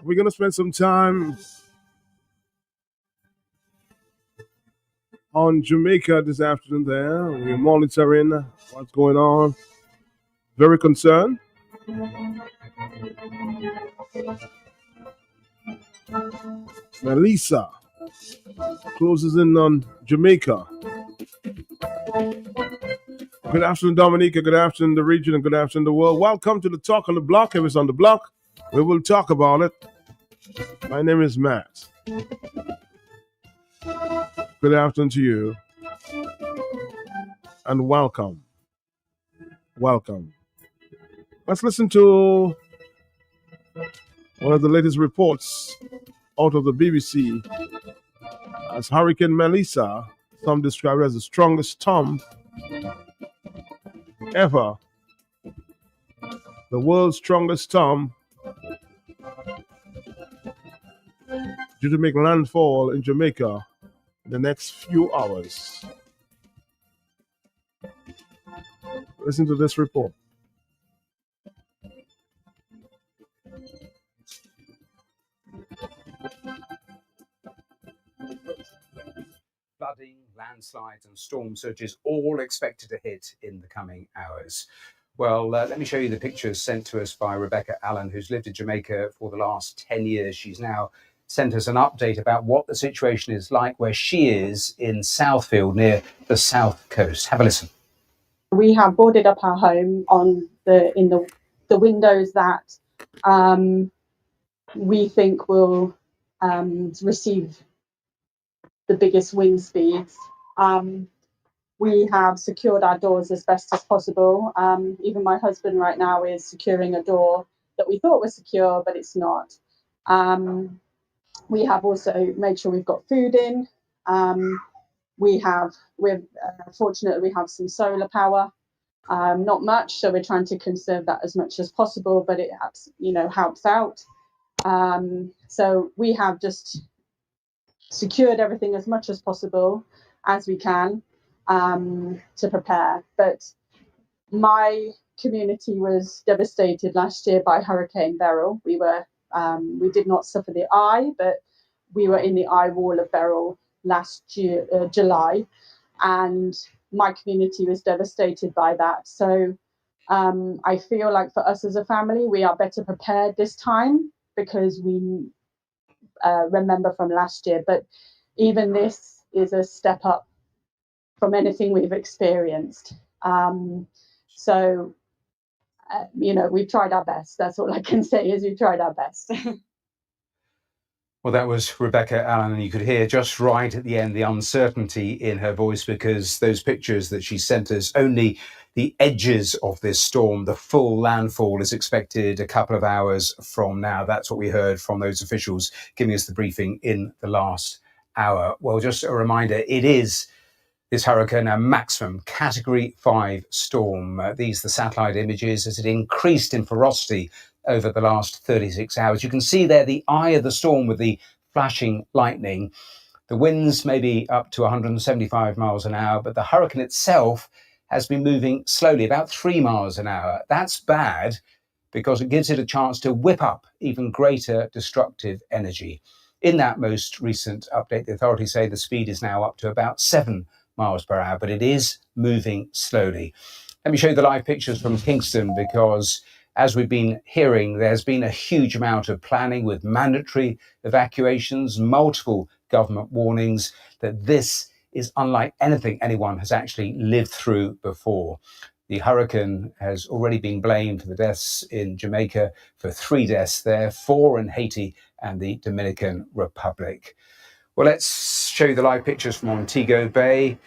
We're going to spend some time on Jamaica this afternoon there. We're monitoring what's going on. Very concerned. Melissa closes in on Jamaica. Good afternoon, Dominica. Good afternoon, the region, and good afternoon, the world. Welcome to the Talk on the Block. If it's on the block, we will talk about it. My name is Matt. Good afternoon to you, and welcome. Welcome. Let's listen to one of the latest reports out of the BBC. As Hurricane Melissa, some describe it as the strongest storm ever. The world's strongest storm due to make landfall in Jamaica in the next few hours. Listen to this report. Flooding, landslides and storm surges all expected to hit in the coming hours. Well, let me show you the pictures sent to us by Rebecca Allen, who's lived in Jamaica for the last 10 years. She's now sent us an update about what the situation is like where she is in Southfield near the south coast. Have a listen. We have boarded up our home on the windows that we think will receive the biggest wind speeds. We have secured our doors as best as possible. Even my husband right now is securing a door that we thought was secure, but it's not. We have also made sure we've got food in. We're fortunate we have some solar power, not much, so we're trying to conserve that as much as possible, but it helps out. So we have just secured everything as much as possible as we can to prepare. But my community was devastated last year by Hurricane Beryl. We did not suffer the eye, but we were in the eye wall of Beryl last year, July, and my community was devastated by that. So I feel like for us as a family, we are better prepared this time because we remember from last year. But even this is a step up from anything we've experienced. We've tried our best. That's all I can say is we've tried our best. Well, that was Rebecca Allen, and you could hear just right at the end the uncertainty in her voice because those pictures that she sent us, only the edges of this storm, the full landfall is expected a couple of hours from now. That's what we heard from those officials giving us the briefing in the last hour. Well, just a reminder, it is this hurricane a maximum Category 5 storm. These are the satellite images as it increased in ferocity over the last 36 hours. You can see there the eye of the storm with the flashing lightning. The winds may be up to 175 miles an hour, but the hurricane itself has been moving slowly, about 3 miles an hour. That's bad because it gives it a chance to whip up even greater destructive energy. In that most recent update, the authorities say the speed is now up to about 7 miles per hour, but it is moving slowly. Let me show you the live pictures from Kingston because as we've been hearing, there's been a huge amount of planning with mandatory evacuations, multiple government warnings that this is unlike anything anyone has actually lived through before. The hurricane has already been blamed for the deaths in Jamaica, for 3 deaths there, 4 in Haiti and the Dominican Republic. Well, let's show you the live pictures from Montego Bay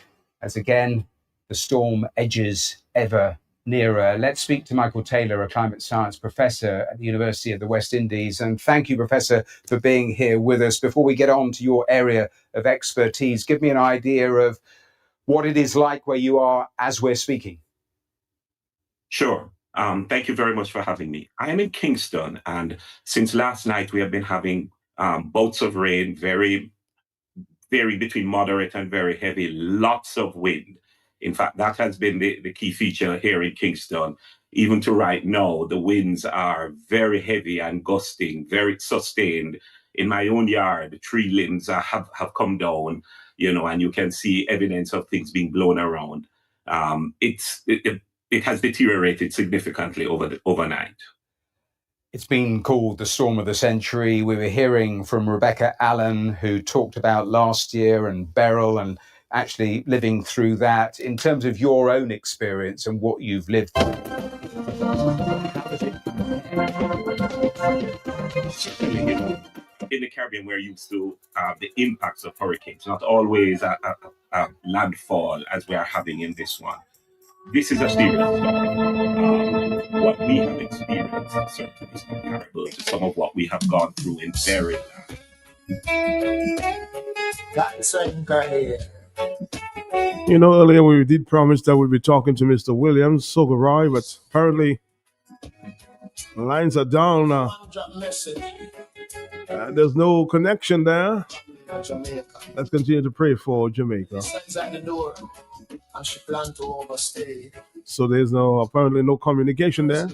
as again, the storm edges ever nearer. Let's speak to Michael Taylor, a climate science professor at the University of the West Indies. And thank you, Professor, for being here with us. Before we get on to your area of expertise, give me an idea of what it is like where you are as we're speaking. Sure. Thank you very much for having me. I am in Kingston, and since last night, we have been having bouts of rain, very between moderate and very heavy, lots of wind. In fact, that has been the key feature here in Kingston. Even to right now, the winds are very heavy and gusting, very sustained. In my own yard, tree limbs have come down, and you can see evidence of things being blown around. It has deteriorated significantly overnight. It's been called the storm of the century. We were hearing from Rebecca Allen, who talked about last year, and Beryl, and actually living through that. In terms of your own experience and what you've lived through. In the Caribbean, we're used to the impacts of hurricanes, not always a landfall as we are having in this one. This is a serious storm. What we have experienced certainly is comparable to some of what we have gone through in very Earlier we did promise that we'd be talking to Mr. Williams Sogaroy, but apparently lines are down. There's no connection there. Let's continue to pray for Jamaica. And she planned to overstay. So there's apparently no communication there.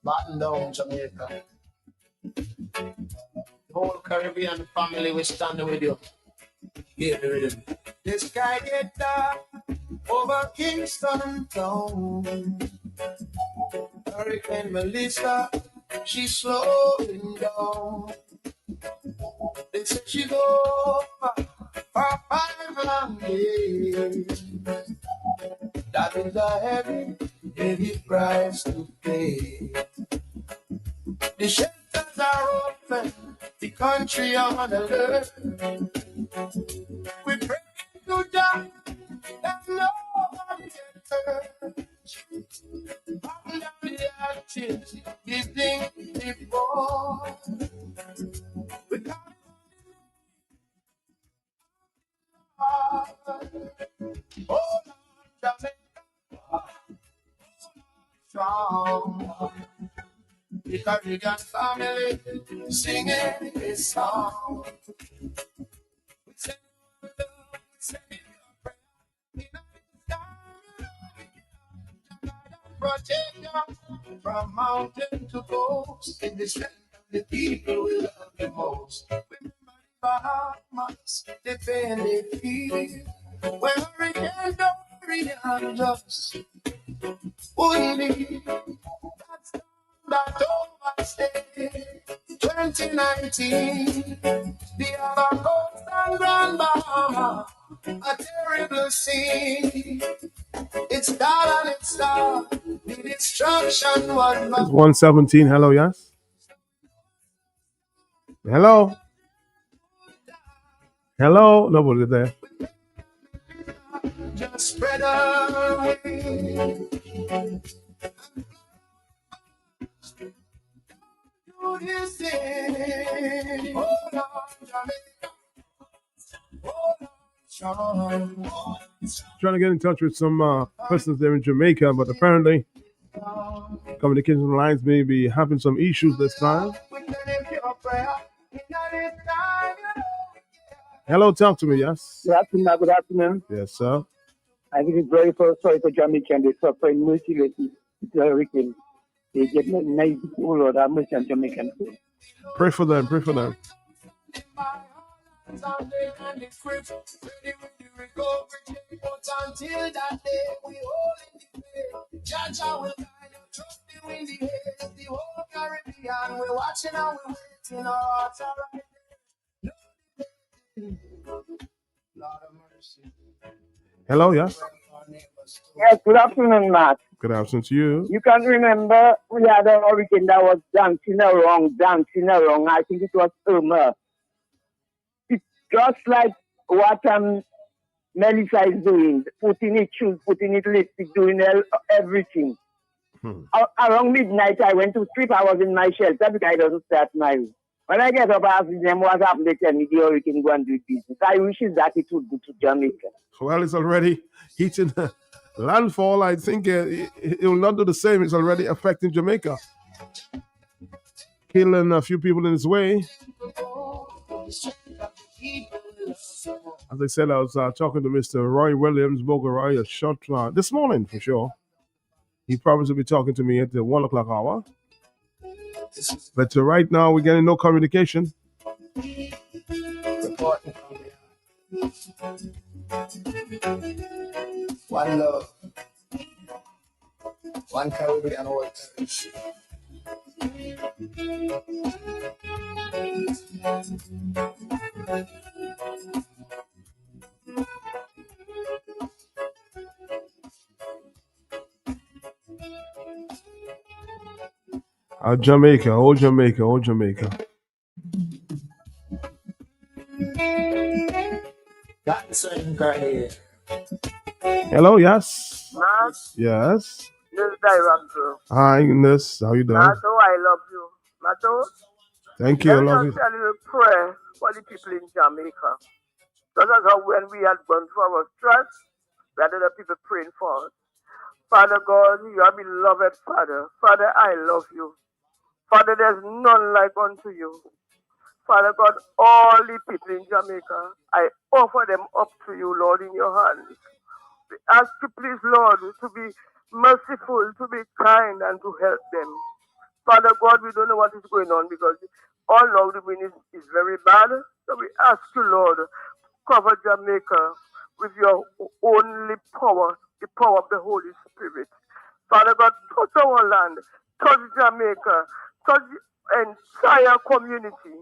Batten down Jamaica. The whole Caribbean family will stand with you. Hear the rhythm. The sky get dark over Kingston town. Hurricane Melissa, she's slowing down. They say she go for 5 long days. That is a heavy, heavy price to pay. The shelters are open, the country on alert. We pray to God that no one gets hurt. Under the arches, giving before. We got oh, Jamaica, strong. The Caribbean family singing this song. We say love, we say prayer. In the sky, protect us from mountain to coast. In the strength of the people we love the most. Remember the Bahamas, the pain they feel. When hurricane Dorian just wouldn't leave. That's that overstay. 2019, the other coast and Grand Bahama, a terrible scene. It's God and it's God. The destruction was It's 117. Hello, yes. Hello. Hello. Nobody there. just spread away. Do this thing. Hold on, Jamaica. Hold on, Sean. Trying to get in touch with some persons there in Jamaica, but apparently communication lines may be having some issues this time. Hello, talk to me, yes? Good afternoon. Good afternoon. Yes, sir. I think it's very sorry for Jamaican. They suffer mercilessly. It's a hurricane. They get nice people, Lord, have mercy on Jamaican. Pray for them, pray for them. Until that day, we hold in the faith. Jaja will guide you, trust you in the head. The whole Caribbean, we're watching and we're waiting. Our hearts are right there. Lord of mercy. Hello, yes? Yes, good afternoon, Matt. Good afternoon to you. You can remember we had a hurricane that was dancing around. I think it was Irma. It's just like what Melissa is doing, putting it shoes, putting it lipstick, doing everything. Around midnight, I went to sleep. I was in my shelter because I don't start my room. When I get up, I ask them what happened. They tell me the hurricane go and do business. I wish that it would go to Jamaica. Well, it's already hitting landfall. I think it will not do the same. It's already affecting Jamaica. Killing a few people in its way. As I said, I was talking to Mr. Roy Williams, Boga Roy, a short this morning for sure. He promised to be talking to me at the 1 o'clock hour. But right now, we're getting no communication. One love, one Caribbean waters. Jamaica, old Jamaica, old Jamaica. Got the same guy here. Hello, yes. Matt, Yes. this is director. Hi, Ines. How you doing? Mato, I love you. Mato, Thank you. I let me love just you. tell you a prayer for the people in Jamaica. Because that's how when we had gone through our stress, we had other people praying for us. Father God, you are beloved Father. Father, I love you. Father, there's none like unto you. Father God, all the people in Jamaica, I offer them up to you, Lord, in your hands. We ask you, please, Lord, to be merciful, to be kind, and to help them. Father God, we don't know what is going on because all now the wind is very bad. So we ask you, Lord, cover Jamaica with your only power, the power of the Holy Spirit. Father God, touch our land, touch Jamaica, touch the entire community.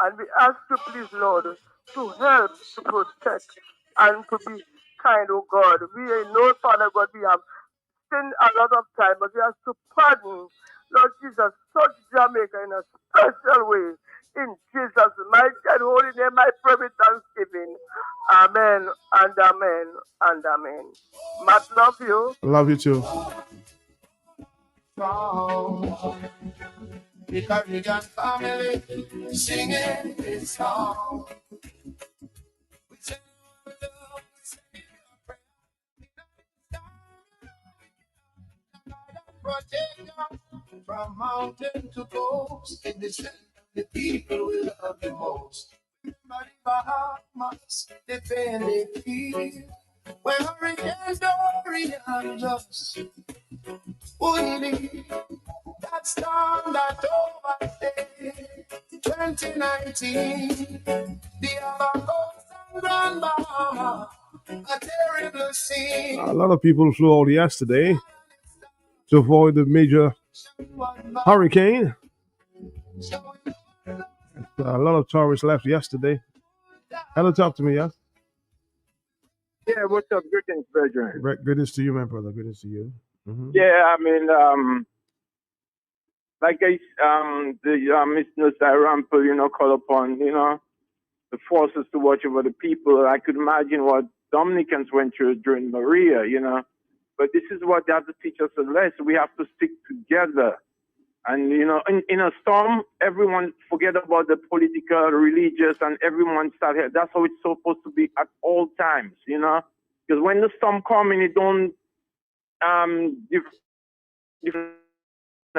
And we ask you, please, Lord, to help, to protect, and to be kind, oh God. We know, Father God, we have sinned a lot of time, but we ask to pardon. Lord Jesus, touch Jamaica in a special way. In Jesus' mighty and holy name, I pray with thanksgiving. Amen and amen and amen. Matt, love you. Love you too. The Caribbean family singing this song. We say love, we say protect from mountain to coast. In this land, the people we love the most. Remember the Bahamas, the pain they feel. When hurricanes Dorian just wouldn't leave. That storm that overstayed 2019, the other coast and Grand Bahama, a terrible scene. A lot of people flew out yesterday to avoid the major hurricane. A lot of tourists left yesterday. Hello, talk to me, yes? Yeah, what's up? Greetings, brethren. Goodness to you, my brother. Goodness to you. Mm-hmm. Yeah, I mean, like Miss Nusai Rampel, call upon, the forces to watch over the people. I could imagine what Dominicans went through during Maria, But this is what they have to teach us a lesson. We have to stick together. And, in a storm, everyone forget about the political, religious, and everyone start here. That's how it's supposed to be at all times, Because when the storm comes and it don't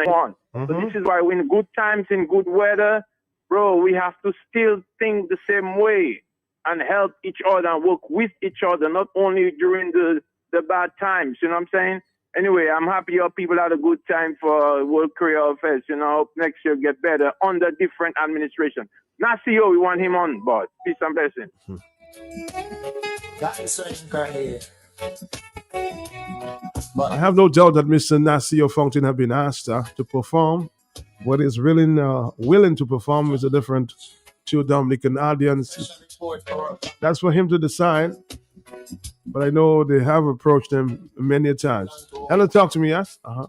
on. Mm-hmm. So this is why in good times, in good weather, bro, we have to still think the same way and help each other and work with each other, not only during the bad times, you know what I'm saying? Anyway, I'm happy your people had a good time for World Career Affairs, Hope next year get better under different administration. Nasio, we want him on board. Peace and blessing. Got the same guy here. I have no doubt that Mr. Nasio Fountain have been asked to perform. What is willing to perform is a different to Dominican audience. That's for him to decide. But I know they have approached him many times. Hello, talk to me, yes? Uh-huh.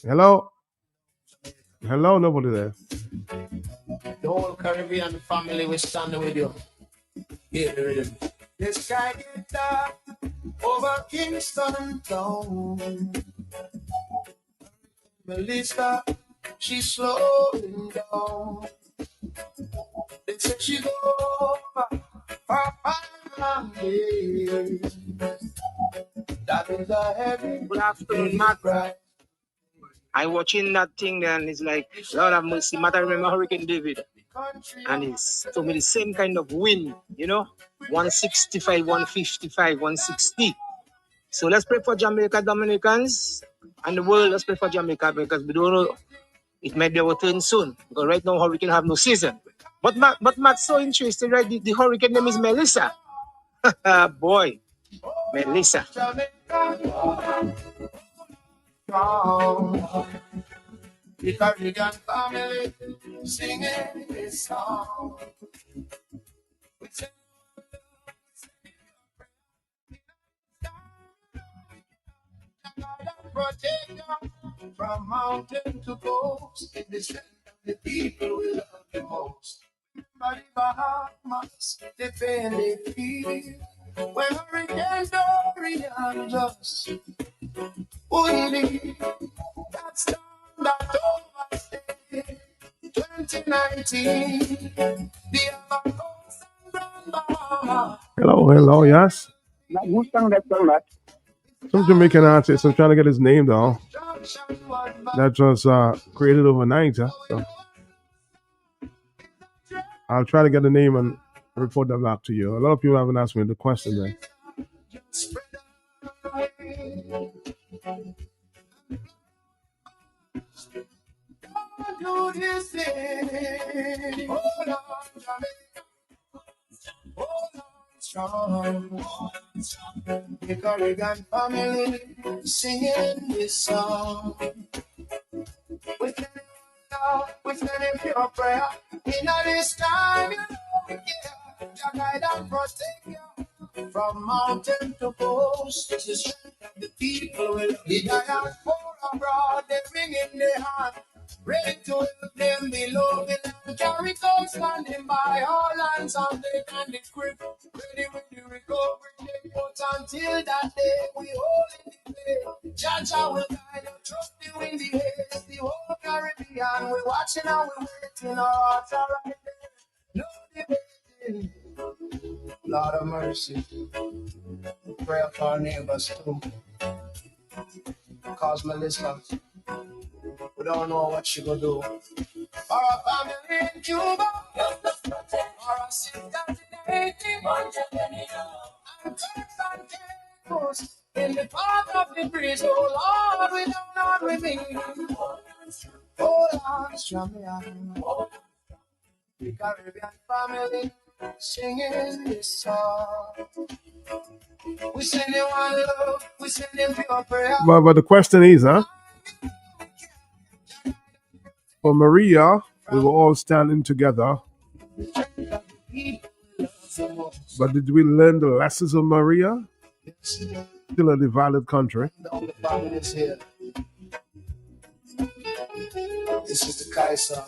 Hello? Hello, nobody there. The whole Caribbean family will stand with you. Hear the rhythm. The sky get dark over Kingston town. Melissa, she's slowing down. They say she's over her final days. That is a heavy Good afternoon, Matt. I watching that thing and it's like, Lord have mercy, Matt, I remember Hurricane David. and it's so with the same kind of wind, 165, 155, 160. So let's pray for Jamaica, Dominicans, and the world. Let's pray for Jamaica because we don't know, it might be our turn soon. Because right now hurricane have no season. But Matt's so interested, right? The hurricane name is Melissa. Boy, Melissa. The Caribbean family singing this song. Protect you from mountain to coast. In the strength of the people we love the most. By the Bahamas, they pain they feel. When hurricanes Dorian just only that storm that overstayed 2019. The other coast and Grand Bahama. Hello, yes. Who sang that song, Matt? Some Jamaican artist. I'm trying to get his name down. That was created overnight. So I'll try to get the name and report that back to you. A lot of people haven't asked me the question then. The Caribbean family singing this song. With any pure prayer in this time, your guide and protect you from mountain to coast. It's the strength of the people will be diaspora abroad. They bring in their hand, ready to help them below. And carry coast standing by all lands and they can equip. Ready with the recovery, they put until that day we hold in the faith. Judge will guide you, trust you in the haze. The whole Caribbean, we're watching and we're waiting. Our hearts are right there, no debating. Lord of mercy, pray for our neighbors too. Cause Melissa, we don't know what she gonna do. For our family in Cuba, for our sisters in Haiti, and Turks and Caicos, in the path of the breeze. Oh Lord, we don't know with me. Oh Lord, Jamaica, the Caribbean family singing this song. We send them one love, we send them pure prayer. But the question is, for Maria, we were all standing together. But did we learn the lessons of Maria? Still a divided country. All the families here. This is the Kaiser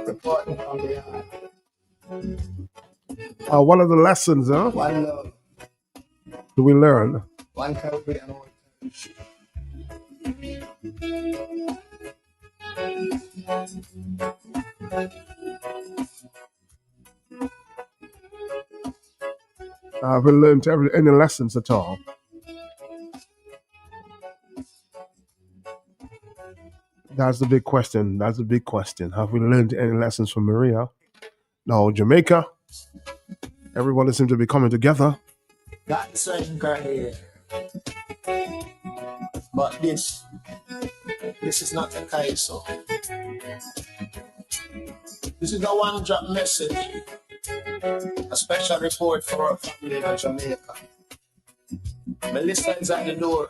reporting from the yard. What are the lessons, One love, do we learn? one Caribbean, one Have we learned any lessons at all? That's the big question. That's the big question. Have we learned any lessons from Maria? No, Jamaica. Everybody seems to be coming together. That's here. But this is not a Kaiso. This is a one-drop message. A special report for our family in Jamaica. Melissa is at the door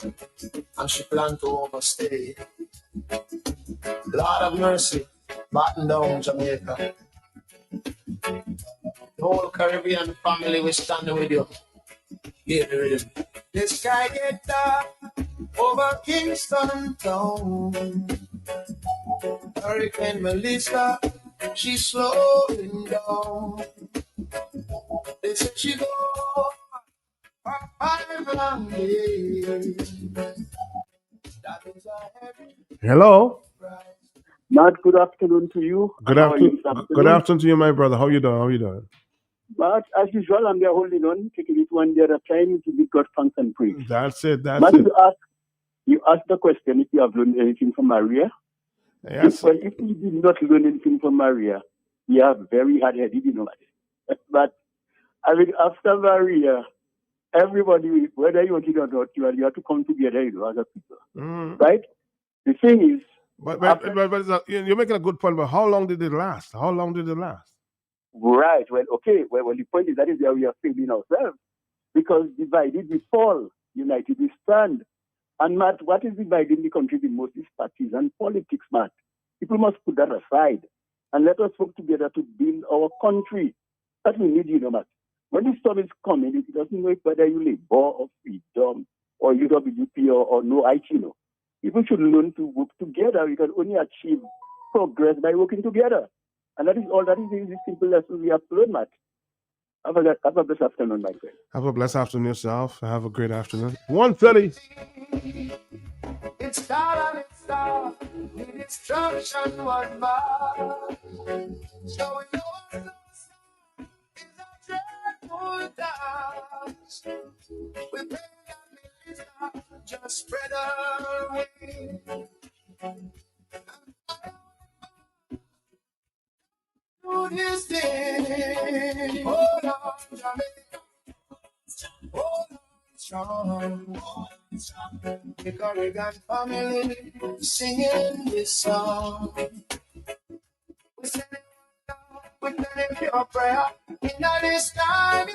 and she plans to overstay. Lord of mercy, batten down Jamaica. The whole Caribbean family will stand with you. Get rid of it. The sky get dark over Kingston town. Hurricane Melissa, she's slowing down. They said she go for 5 long days. That is a heavy Hello. price. Matt, good afternoon to you. Good How are you afternoon. this afternoon? Good afternoon to you, my brother. How you doing? How you doing? But as usual, I'm there holding on, taking it one day at a time to give God thanks and praise. That's it. That's But it. you asked the question if you have learned anything from Maria. Yes. Well, if we did not learn anything from Maria, we are very hard-headed, But I mean, after Maria, everybody, whether you want it or not, you have to come together, as a people, right? The thing is, but you're making a good point. But how long did it last? How long did it last? Right. Well, okay. Well, the point is that is where we are failing ourselves, because divided we fall, united we stand. And Matt, what is dividing the country the most is partisan politics, Matt. People must put that aside and let us work together to build our country. That we need, Matt. When the storm is coming, it doesn't matter whether you Labour or Freedom or UWP or no IT, People should learn to work together. We can only achieve progress by working together. And that is all. That is the simple lesson we have to learn, Matt. Have a blessed afternoon, my friend. Have a blessed afternoon yourself. Have a great afternoon. 1:30. It's time and it's time. The destruction was bad. So we know it's a dreadful task. We pray that it's not just spread our wings. Do this thing. Hold on, Jamaica. Hold on, strong. The Corrigan family singing this song. We send it down with your prayer. In this time,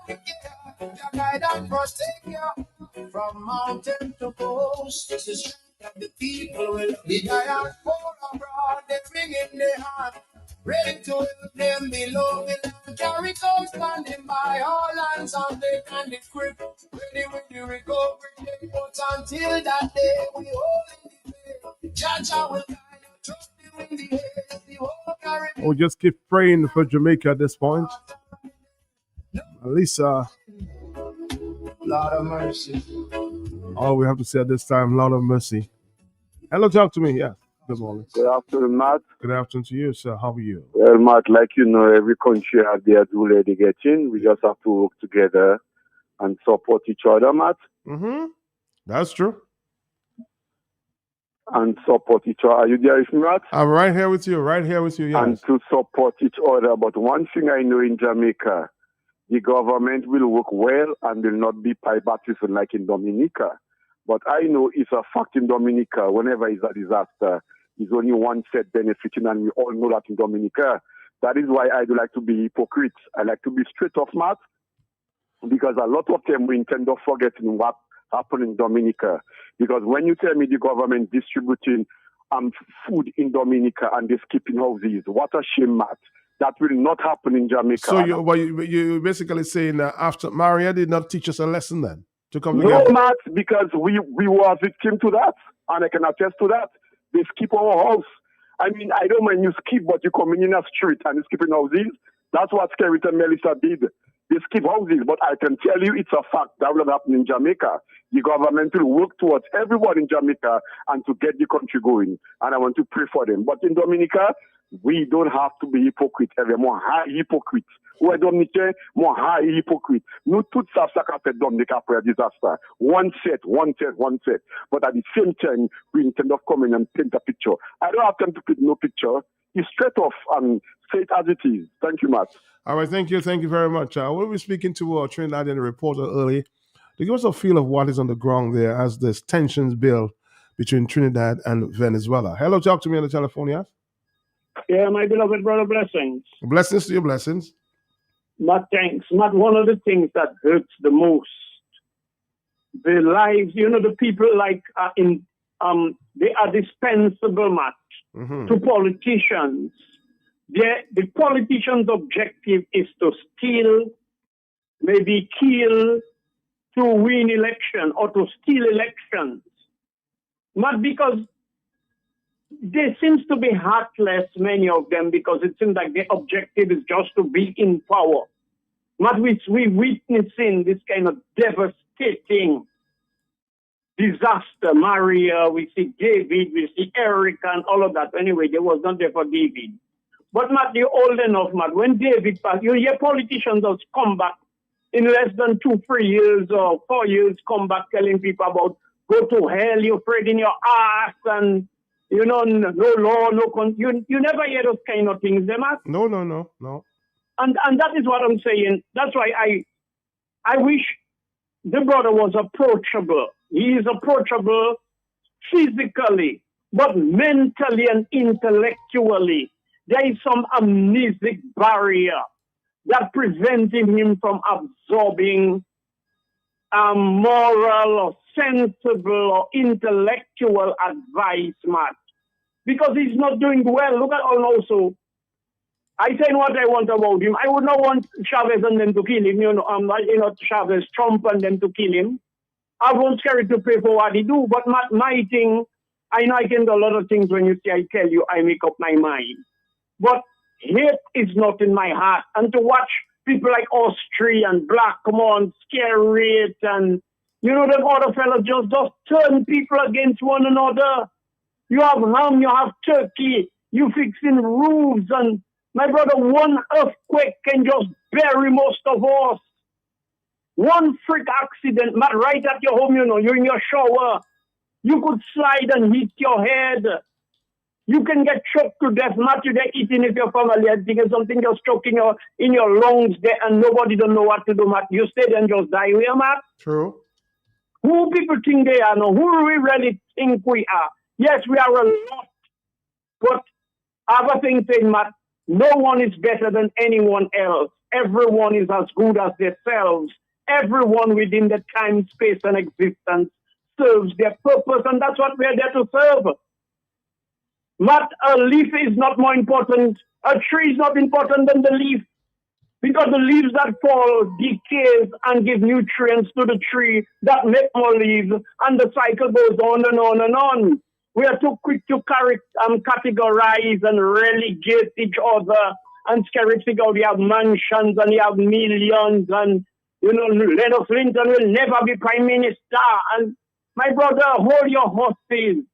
we care. Your guide and protect you from mountain to coast. This is strength that the people will be tired for abroad. They bring in their hand. Ready to help them below the land. Carry come standing by all hands on the and the grip. Ready with the recovery. But until that day, we hold in the faith. Jaja will guide you, trust you in the air. The whole Caribbean. We'll just keep praying for Jamaica at this point. Lisa. Lord of mercy. All we have to say at this time, Lord of mercy. Hello, talk to me. Yeah. Good morning. Good afternoon, Matt. Good afternoon to you, sir. How are you? Well, Matt, like every country have their duty they get in. We just have to work together and support each other, Matt. Mm-hmm. That's true. And support each other. Are you there with me, Matt? I'm right here with you. Yes. And to support each other. But one thing I know in Jamaica, the government will work well and will not be bipartisan like in Dominica. But I know it's a fact in Dominica, whenever it's a disaster, it's only one set benefiting, and we all know that in Dominica. That is why I do like to be hypocrite. I like to be straight off, Matt, because a lot of them we intend of forgetting what happened in Dominica. Because when you tell me the government distributing food in Dominica and they're skipping houses, what a shame, Matt. That will not happen in Jamaica. So you're basically saying that after Maria did not teach us a lesson then? To come no, together? Matt, because we were victim to that, and I can attest to that. They skip our house. I mean, I don't mind you skip, but you come in a street and you're skipping houses. That's what Skerrit and Melissa did. They skip houses, but I can tell you it's a fact that will happen in Jamaica. The government will work towards everyone in Jamaica and to get the country going, and I want to pray for them. But in Dominica, we don't have to be hypocrites. More high hypocrites. Ou Dominicien, more high hypocrite. Nous tous savons ça qu'a fait Dominica après un disaster. One set. But at the same time, we intend of coming and paint a picture. I don't have time to paint no picture. It's straight off and say it as it is. Thank you, Matt. All right, thank you very much. We'll be speaking to Trinidadian reporter early to give us a feel of what is on the ground there as this tensions build between Trinidad and Venezuela. Hello, talk to me on the telephone, yes? Yeah, my beloved brother, blessings. Blessings to you, blessings. But thanks. Not one of the things that hurts the most. The lives, the people they are dispensable, Matt, to politicians. The politicians' objective is to steal, maybe kill, to win election or to steal elections. Not because they seems to be heartless, many of them, because it seems like the objective is just to be in power. Not which we witnessing this kind of devastating disaster. Maria, we see David, we see Eric and all of that. Anyway, they was not there for David. But Matt, you're old enough, Matt. When David passed, you hear politicians just come back in less than 2-3 years or 4 years, come back telling people about go to hell, you're afraid in your ass, and no law, you never hear those kind of things, them. No. And that is what I'm saying. That's why I wish the brother was approachable. He is approachable physically, but mentally and intellectually. There is some amnesic barrier that preventing him from absorbing moral or sensible or intellectual advice, Matt. Because he's not doing well. Look at also. I say what I want about him. I would not want Chavez and them to kill him, Chavez, Trump and them to kill him. I won't scare to pay for what he do, but my thing, I know I can do a lot of things when you say I tell you, I make up my mind. But hate is not in my heart. And to watch people like Austria and Black, come on, scare it, and them other fellas just turn people against one another. You have Ham, you have Turkey, you fixing roofs, and my brother, one earthquake can just bury most of us. One freak accident, Matt, right at your home, you're in your shower. You could slide and hit your head. You can get choked to death, Matt, you're eating if your family is thinking something just choking in your lungs there and nobody don't know what to do, Matt. You stay there and just die here, Matt. True. Who people think they are now? Who do we really think we are? Yes, we are a lot. But other things saying, Matt, no one is better than anyone else. Everyone is as good as themselves. Everyone within the time, space, and existence serves their purpose, and that's what we're there to serve. Matt, a leaf is not more important. A tree is not important than the leaf, because the leaves that fall decays and give nutrients to the tree that make more leaves, and the cycle goes on and on and on. We are too quick to categorize and relegate each other and scary figure out you have mansions and you have millions and, Leonard Clinton will never be prime minister. And my brother, hold your horses.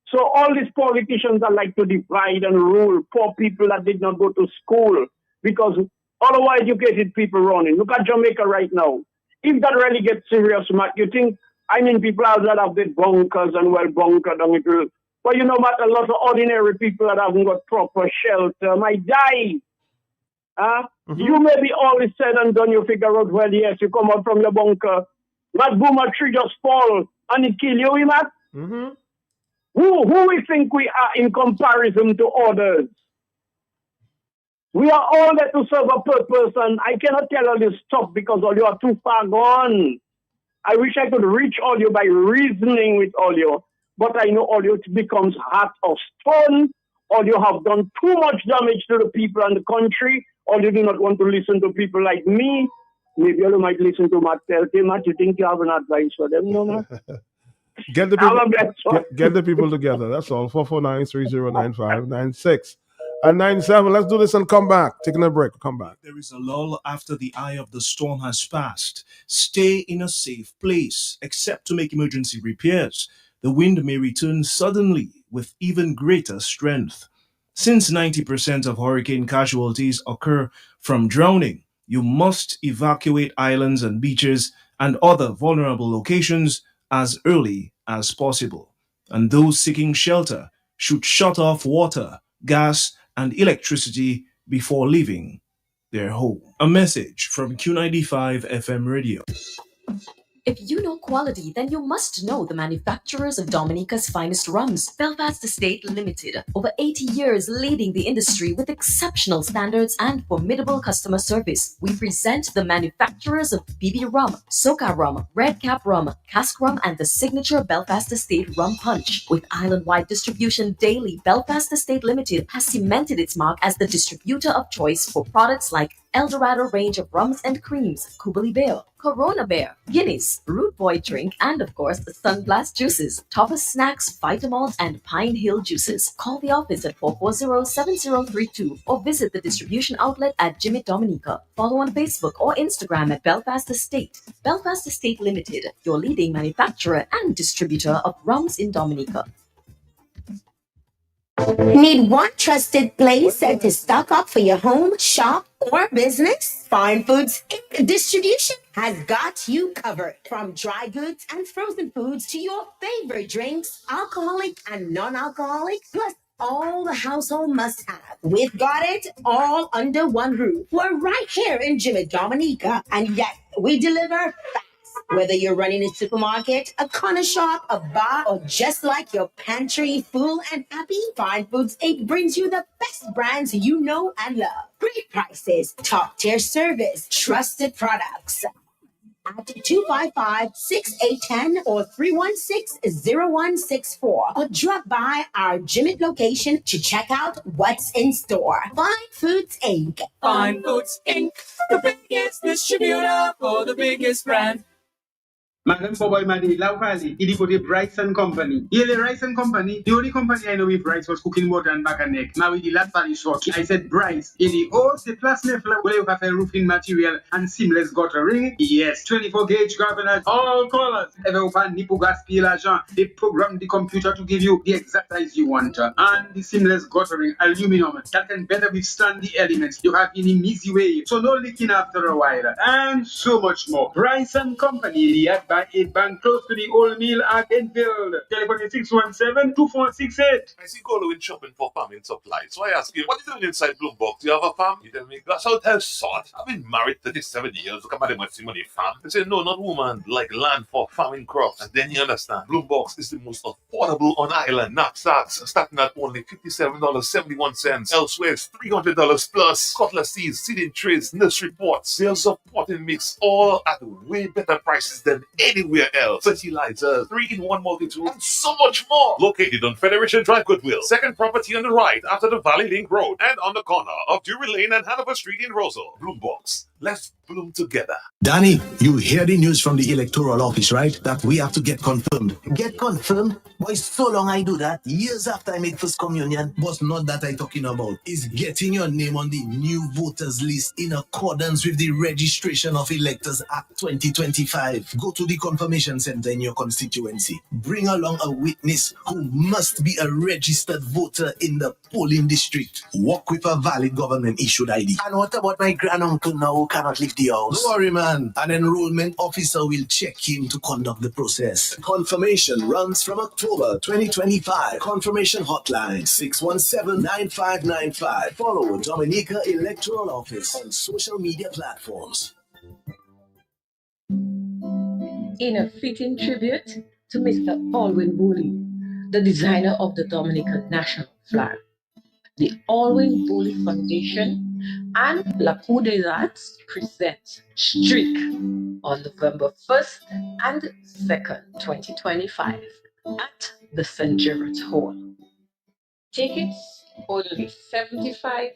So all these politicians are like to divide and rule poor people that did not go to school because otherwise educated people running. Look at Jamaica right now. If that really gets serious, Matt, you think, people out that have been bunkers and well bunkered and it will. But Matt, a lot of ordinary people that haven't got proper shelter might die. You may be all is said and done, you figure out, well, yes, you come out from your bunker. That boom, a tree just fall and it kill you, Matt. Mm-hmm. Who we think we are in comparison to others? We are all there to serve a purpose, and I cannot tell all this stuff because all you are too far gone. I wish I could reach all you by reasoning with all you, but I know all you becomes heart of stone, or you have done too much damage to the people and the country, or you do not want to listen to people like me. Maybe you might listen to Matt Telke. Matt, you think you have an advice for them? No, Matt? Get the people together. That's all. 449-3095-96 and 97. Let's do this and come back. Taking a break. Come back. There is a lull after the eye of the storm has passed. Stay in a safe place, except to make emergency repairs. The wind may return suddenly with even greater strength. Since 90% of hurricane casualties occur from drowning, you must evacuate islands and beaches and other vulnerable locations as early as possible. And those seeking shelter should shut off water, gas, and electricity before leaving their home. A message from Q95 FM Radio. If you know quality, then you must know the manufacturers of Dominica's finest rums, Belfast Estate Limited. Over 80 years leading the industry with exceptional standards and formidable customer service. We present the manufacturers of BB Rum, Soca Rum, Red Cap Rum, Cask Rum, and the signature Belfast Estate Rum Punch. With island-wide distribution daily, Belfast Estate Limited has cemented its mark as the distributor of choice for products like Eldorado range of rums and creams, Kubali Bear, Corona Bear, Guinness, Root Boy drink, and of course the Sunblast juices, Tapas snacks, Vitamalt, and Pine Hill juices. Call the office at 440-7032 or visit the distribution outlet at Jimmy Dominica. Follow on Facebook or Instagram at Belfast Estate. Belfast Estate Limited, your leading manufacturer and distributor of rums in Dominica. Need one trusted place to stock up for your home, shop, or business? Fine Foods Inc. Distribution has got you covered. From dry goods and frozen foods to your favorite drinks, alcoholic and non-alcoholic, plus all the household must-have. We've got it all under one roof. We're right here in Jimmy Dominica, and yet we deliver fast. Whether you're running a supermarket, a corner shop, a bar, or just like your pantry full and happy, Fine Foods Inc. brings you the best brands you know and love. Great prices, top-tier service, trusted products. At 255-6810 or 316-0164, or drop by our Jimmy location to check out what's in store. Fine Foods Inc. Fine Foods Inc., the biggest distributor for the biggest brand. Madam Boboy Madi, Laukali, Idipoti Rice and Company. Yele Rice and Company, the only company I know with Rice was cooking water and back and neck. Now with the last valley short, I said Bryce. In the old plus nefla where you have a roofing material and seamless guttering. Yes, 24 gauge governors, all colors. Ever open Nipo gas peel agent, they program the computer to give you the exact size you want. And the seamless guttering, aluminum, that can better withstand the elements. You have in an easy way, so no leaking after a while. And so much more. Bryce and Company, the by 8 bank close to the old mill at Enfield. Telephone is 617-2468. I see Golo in shopping for farming supplies. So I ask him, what are you doing inside Bloombox? Do you have a farm? He tell me, that's how tell sort. I've been married 37 years. Look at my money farm. They say, no, not woman, like land for farming crops. And then you understand, Bloombox is the most affordable on island. Knapsacks starting at only $57.71. Elsewhere, it's $300 plus. Cutlasses, seeding trays, nursery pots, sales of potting mix, all at way better prices than anywhere else. Fertilizers, 3-in-1 multi-tool, and so much more. Located on Federation Drive, Goodwill. Second property on the right after the Valley Link Road and on the corner of Drury Lane and Hanover Street in Rosal. Bloombox. Let's bloom together. Danny, you hear the news from the electoral office, right? That we have to get confirmed. Get confirmed? Boy, so long I do that. Years after I make first communion. But not that I talking about. Is getting your name on the new voters list in accordance with the Registration of Electors Act 2025. Go to the confirmation center in your constituency. Bring along a witness who must be a registered voter in the polling district. Walk with a valid government issued ID. And what about my granduncle now who cannot leave the house? Don't worry, man. An enrollment officer will check him to conduct the process. Confirmation runs from October 2025. Confirmation hotline 617-9595. Follow Dominica Electoral Office on social media platforms. In a fitting tribute to Mr. Alwyn Booley, the designer of the Dominican national flag, the Alwyn Booley Foundation and La Cour des Arts present Streak on November 1st and 2nd, 2025 at the St. Gerard's Hall. Tickets only $75.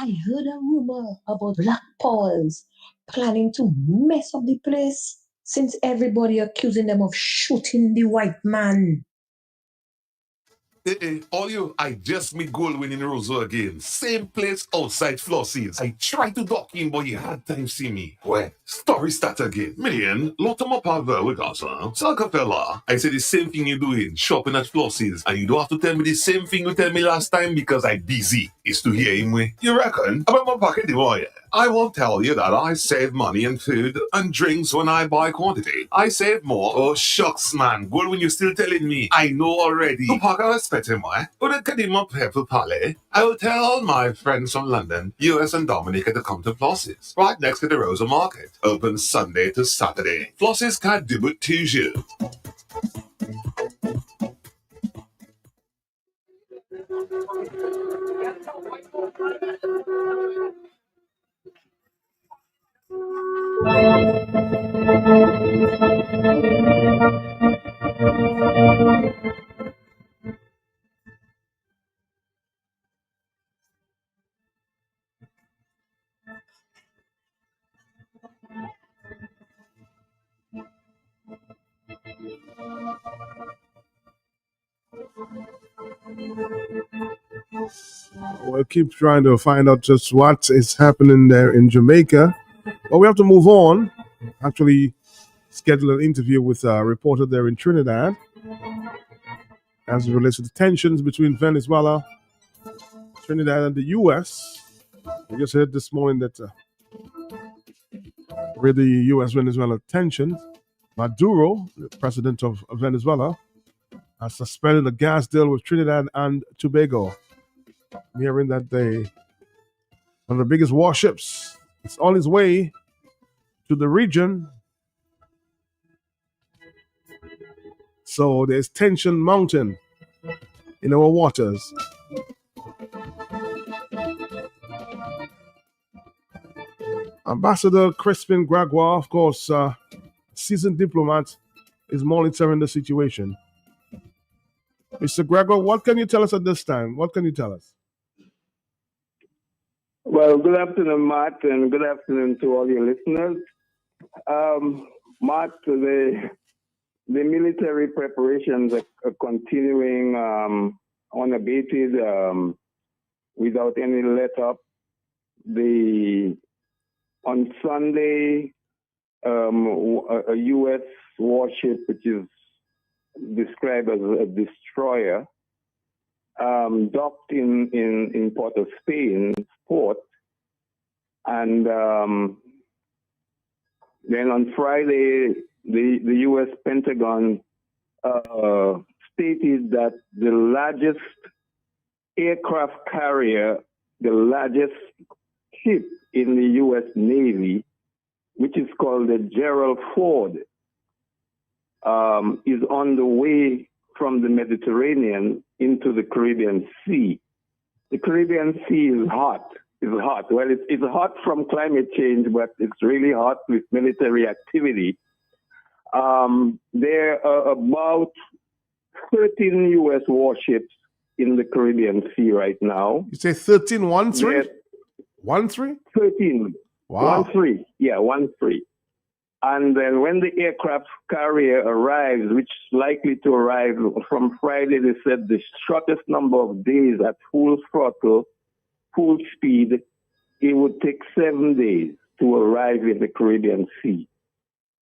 I heard a rumor about Black Powers planning to mess up the place since everybody accusing them of shooting the white man. Hey, all you, I just meet Goldwyn in Roseau again. Same place outside Flossies. I tried to dock in, but you had time see me. Well, story start again. Million, lot of my power with us, huh? Fella, I said the same thing you doing, shopping at Flossies. And you don't have to tell me the same thing you tell me last time because I'm busy. It's to hear him way. You reckon? About my pocket, boy. I won't tell you that I save money in food and drinks when I buy quantity. I save more. Oh, shucks, man. Goldwyn, you're still telling me. I know already. The pocket I spent him, why? But I get him up here for Palais. I will tell all my friends from London, US and Dominica to come to Flossies. Right next to the Rosa Market. Open Sunday to Saturday. Flossies can't do it to you. We'll keep trying to find out just what is happening there in Jamaica. But we have to move on. Actually, schedule an interview with a reporter there in Trinidad as it relates to the tensions between Venezuela, Trinidad, and the U.S. We just heard this morning that with the U.S.-Venezuela tensions, Maduro, the president of Venezuela, has suspended a gas deal with Trinidad and Tobago, hearing that one of the biggest warships is on its way to the region. So there's tension mounting in our waters. Ambassador Crispin Gregoire, of course, seasoned diplomat, is monitoring the situation. Mr. Gregoire, what can you tell us at this time? What can you tell us? Well, good afternoon, Matt, and good afternoon to all your listeners. Matt, the military preparations are continuing unabated, without any let-up. On Sunday, a U.S. warship, which is described as a destroyer, docked in Port of Spain port, and then on Friday, the U.S. Pentagon stated that the largest aircraft carrier, the largest ship in the U.S. Navy, which is called the Gerald Ford, is on the way from the Mediterranean into the Caribbean Sea. The Caribbean Sea is hot. It's hot. Well, it's hot from climate change, but it's really hot with military activity. There are about 13 U.S. warships in the Caribbean Sea right now. You say 13, 1-3? 1-3? 13. Wow. 1-3. Yeah, 1-3. And then when the aircraft carrier arrives, which is likely to arrive from Friday, they said the shortest number of days at full throttle, full speed, it would take 7 days to arrive in the Caribbean Sea.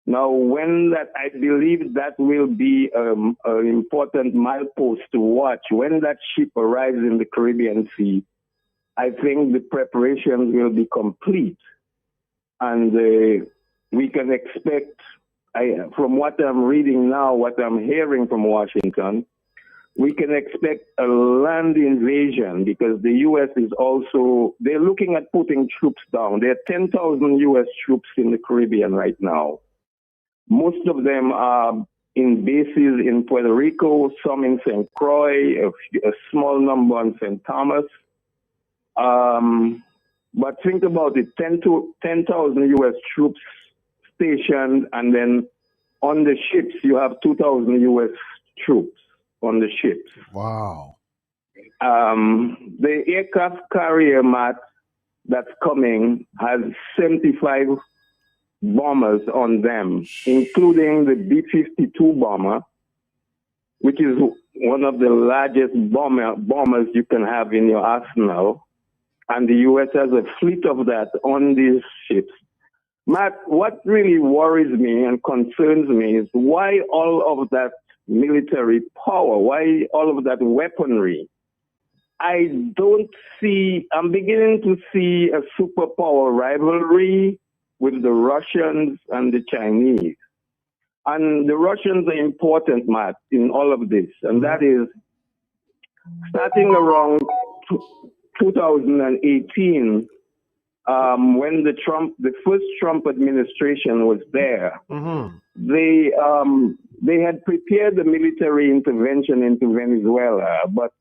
Now, I believe that will be an important milepost to watch. When that ship arrives in the Caribbean Sea, I think the preparations will be complete. And we can expect, from what I'm reading now, what I'm hearing from Washington, we can expect a land invasion because the U.S. is also, they're looking at putting troops down. There are 10,000 U.S. troops in the Caribbean right now. Most of them are in bases in Puerto Rico, some in St. Croix, a small number in St. Thomas. But think about it, 10,000 U.S. troops stationed, and then on the ships, you have 2,000 U.S. troops on the ships. Wow. The aircraft carrier, Matt, that's coming has 75 bombers on them, including the B-52 bomber, which is one of the largest bombers you can have in your arsenal. And the U.S. has a fleet of that on these ships. Matt, what really worries me and concerns me is why all of that military power, why all of that weaponry? I'm beginning to see a superpower rivalry with the Russians and the Chinese. And the Russians are important, Matt, in all of this. And that is starting around 2018, when the first Trump administration was there, they had prepared the military intervention into Venezuela, but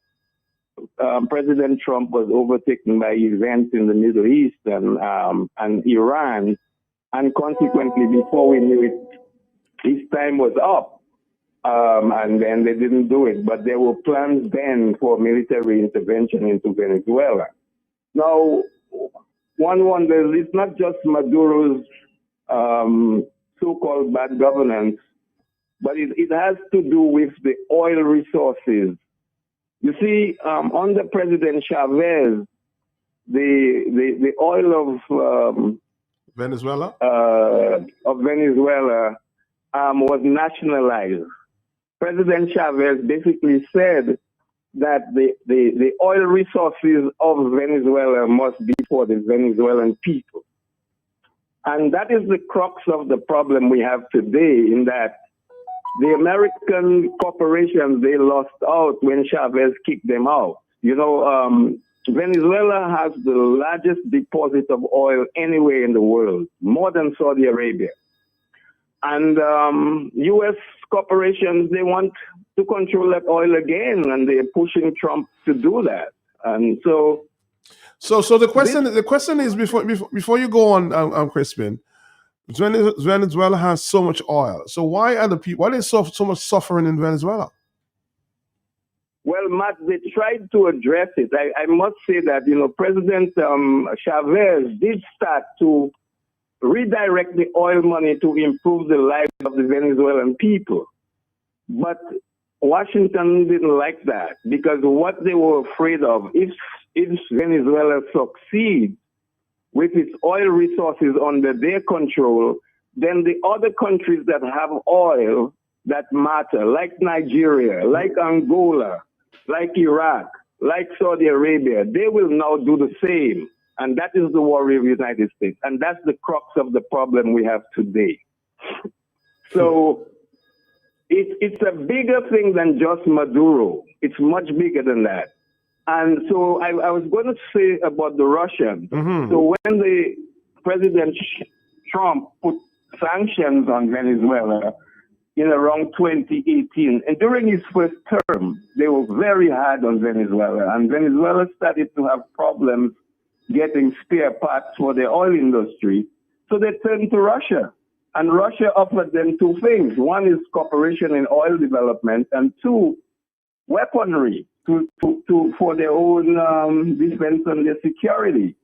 President Trump was overtaken by events in the Middle East and Iran, and consequently, before we knew it, his time was up, and then they didn't do it. But there were plans then for military intervention into Venezuela. Now, one wonders, it's not just Maduro's so-called bad governance, but it has to do with the oil resources. You see, under President Chavez, the oil of Venezuela was nationalized. President Chavez basically said that the oil resources of Venezuela must be for the Venezuelan people. And that is the crux of the problem we have today, in that the American corporations, they lost out when Chavez kicked them out. Venezuela has the largest deposit of oil anywhere in the world, more than Saudi Arabia. And U.S. corporations, they want to control that oil again, and they're pushing Trump to do that. And so the question is, before you go on, Crispin, Venezuela has so much oil. So why are there so much suffering in Venezuela? Well, Matt, they tried to address it. I must say that, President Chavez did start to redirect the oil money to improve the lives of the Venezuelan people. But Washington didn't like that, because what they were afraid of, if Venezuela succeeds with its oil resources under their control, then the other countries that have oil that matter, like Nigeria, like Angola, like Iraq, like Saudi Arabia, they will now do the same. And that is the worry of the United States. And that's the crux of the problem we have today. So it's a bigger thing than just Maduro. It's much bigger than that. And so I was going to say about the Russians. Mm-hmm. So when the President Trump put sanctions on Venezuela in around 2018, and during his first term, they were very hard on Venezuela. And Venezuela started to have problems getting spare parts for the oil industry. So they turned to Russia. And Russia offered them two things. One is cooperation in oil development, and two, weaponry for their own defense and their security.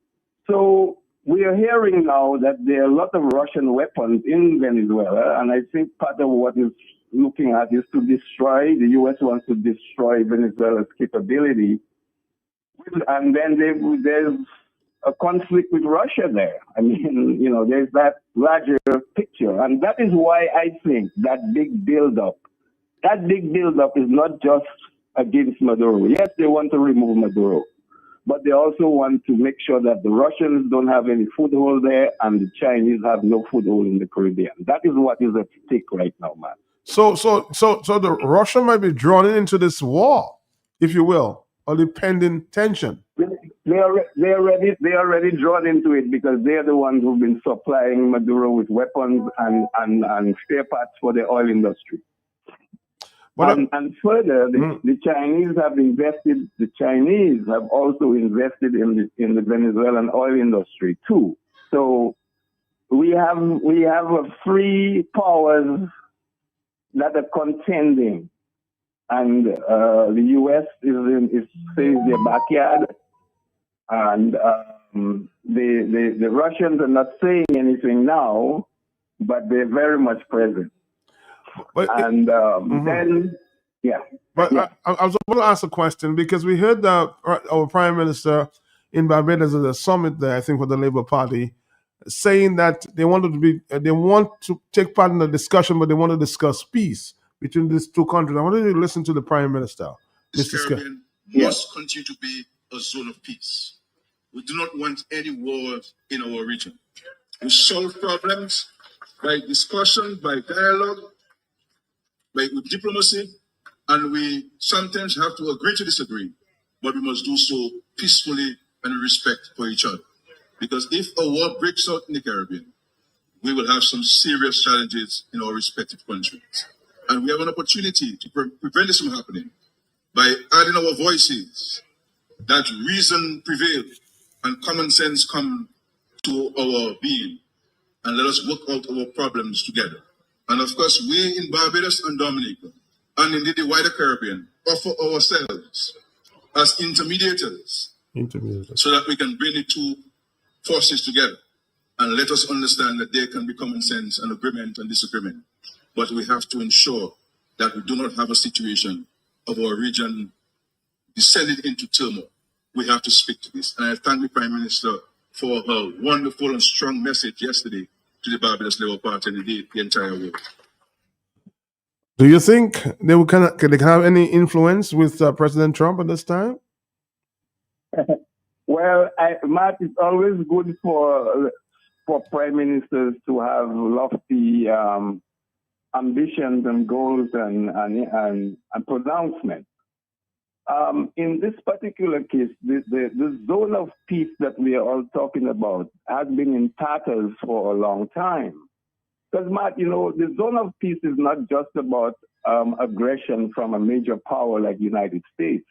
So we are hearing now that there are a lot of Russian weapons in Venezuela, and I think part of what is looking at is to destroy, the U.S. wants to destroy Venezuela's capability. And then there's a conflict with Russia there. I mean, there's that larger picture. And that is why I think that big buildup is not just against Maduro. Yes, they want to remove Maduro, but they also want to make sure that the Russians don't have any foothold there and the Chinese have no foothold in the Caribbean. That is what is at stake right now, man. So the Russia might be drawn into this war, if you will, or the pending tension. They are already drawn into it, because they're the ones who've been supplying Maduro with weapons and spare parts for the oil industry. And further, the Chinese have invested. The Chinese have also invested in the Venezuelan oil industry too. So we have three powers that are contending, and the U.S. is their backyard, and the Russians are not saying anything now, but they're very much present. But then, yeah. But yeah. I was going to ask a question, because we heard that our Prime Minister in Barbados at a summit there, I think, for the Labour Party, saying that they want to take part in the discussion, but they want to discuss peace between these two countries. I wanted you to listen to the Prime Minister. This Caribbean must continue to be a zone of peace. We do not want any wars in our region. We solve problems by discussion, by dialogue, with diplomacy, and we sometimes have to agree to disagree, but we must do so peacefully and with respect for each other. Because if a war breaks out in the Caribbean, we will have some serious challenges in our respective countries. And we have an opportunity to prevent this from happening by adding our voices, that reason prevail and common sense come to our being, and let us work out our problems together. And of course, we in Barbados and Dominica, and indeed the wider Caribbean, offer ourselves as intermediators so that we can bring the two forces together and let us understand that there can be common sense and agreement and disagreement. But we have to ensure that we do not have a situation of our region descending into turmoil. We have to speak to this. And I thank the Prime Minister for her wonderful and strong message yesterday to the Barbados Labour Party and indeed the entire world. Do you think they can have any influence with President Trump at this time? Well, Matt, it's always good for for prime ministers to have lofty ambitions and goals and pronouncements. In this particular case, the zone of peace that we are all talking about has been in tatters for a long time. Because, Matt, the zone of peace is not just about aggression from a major power like the United States.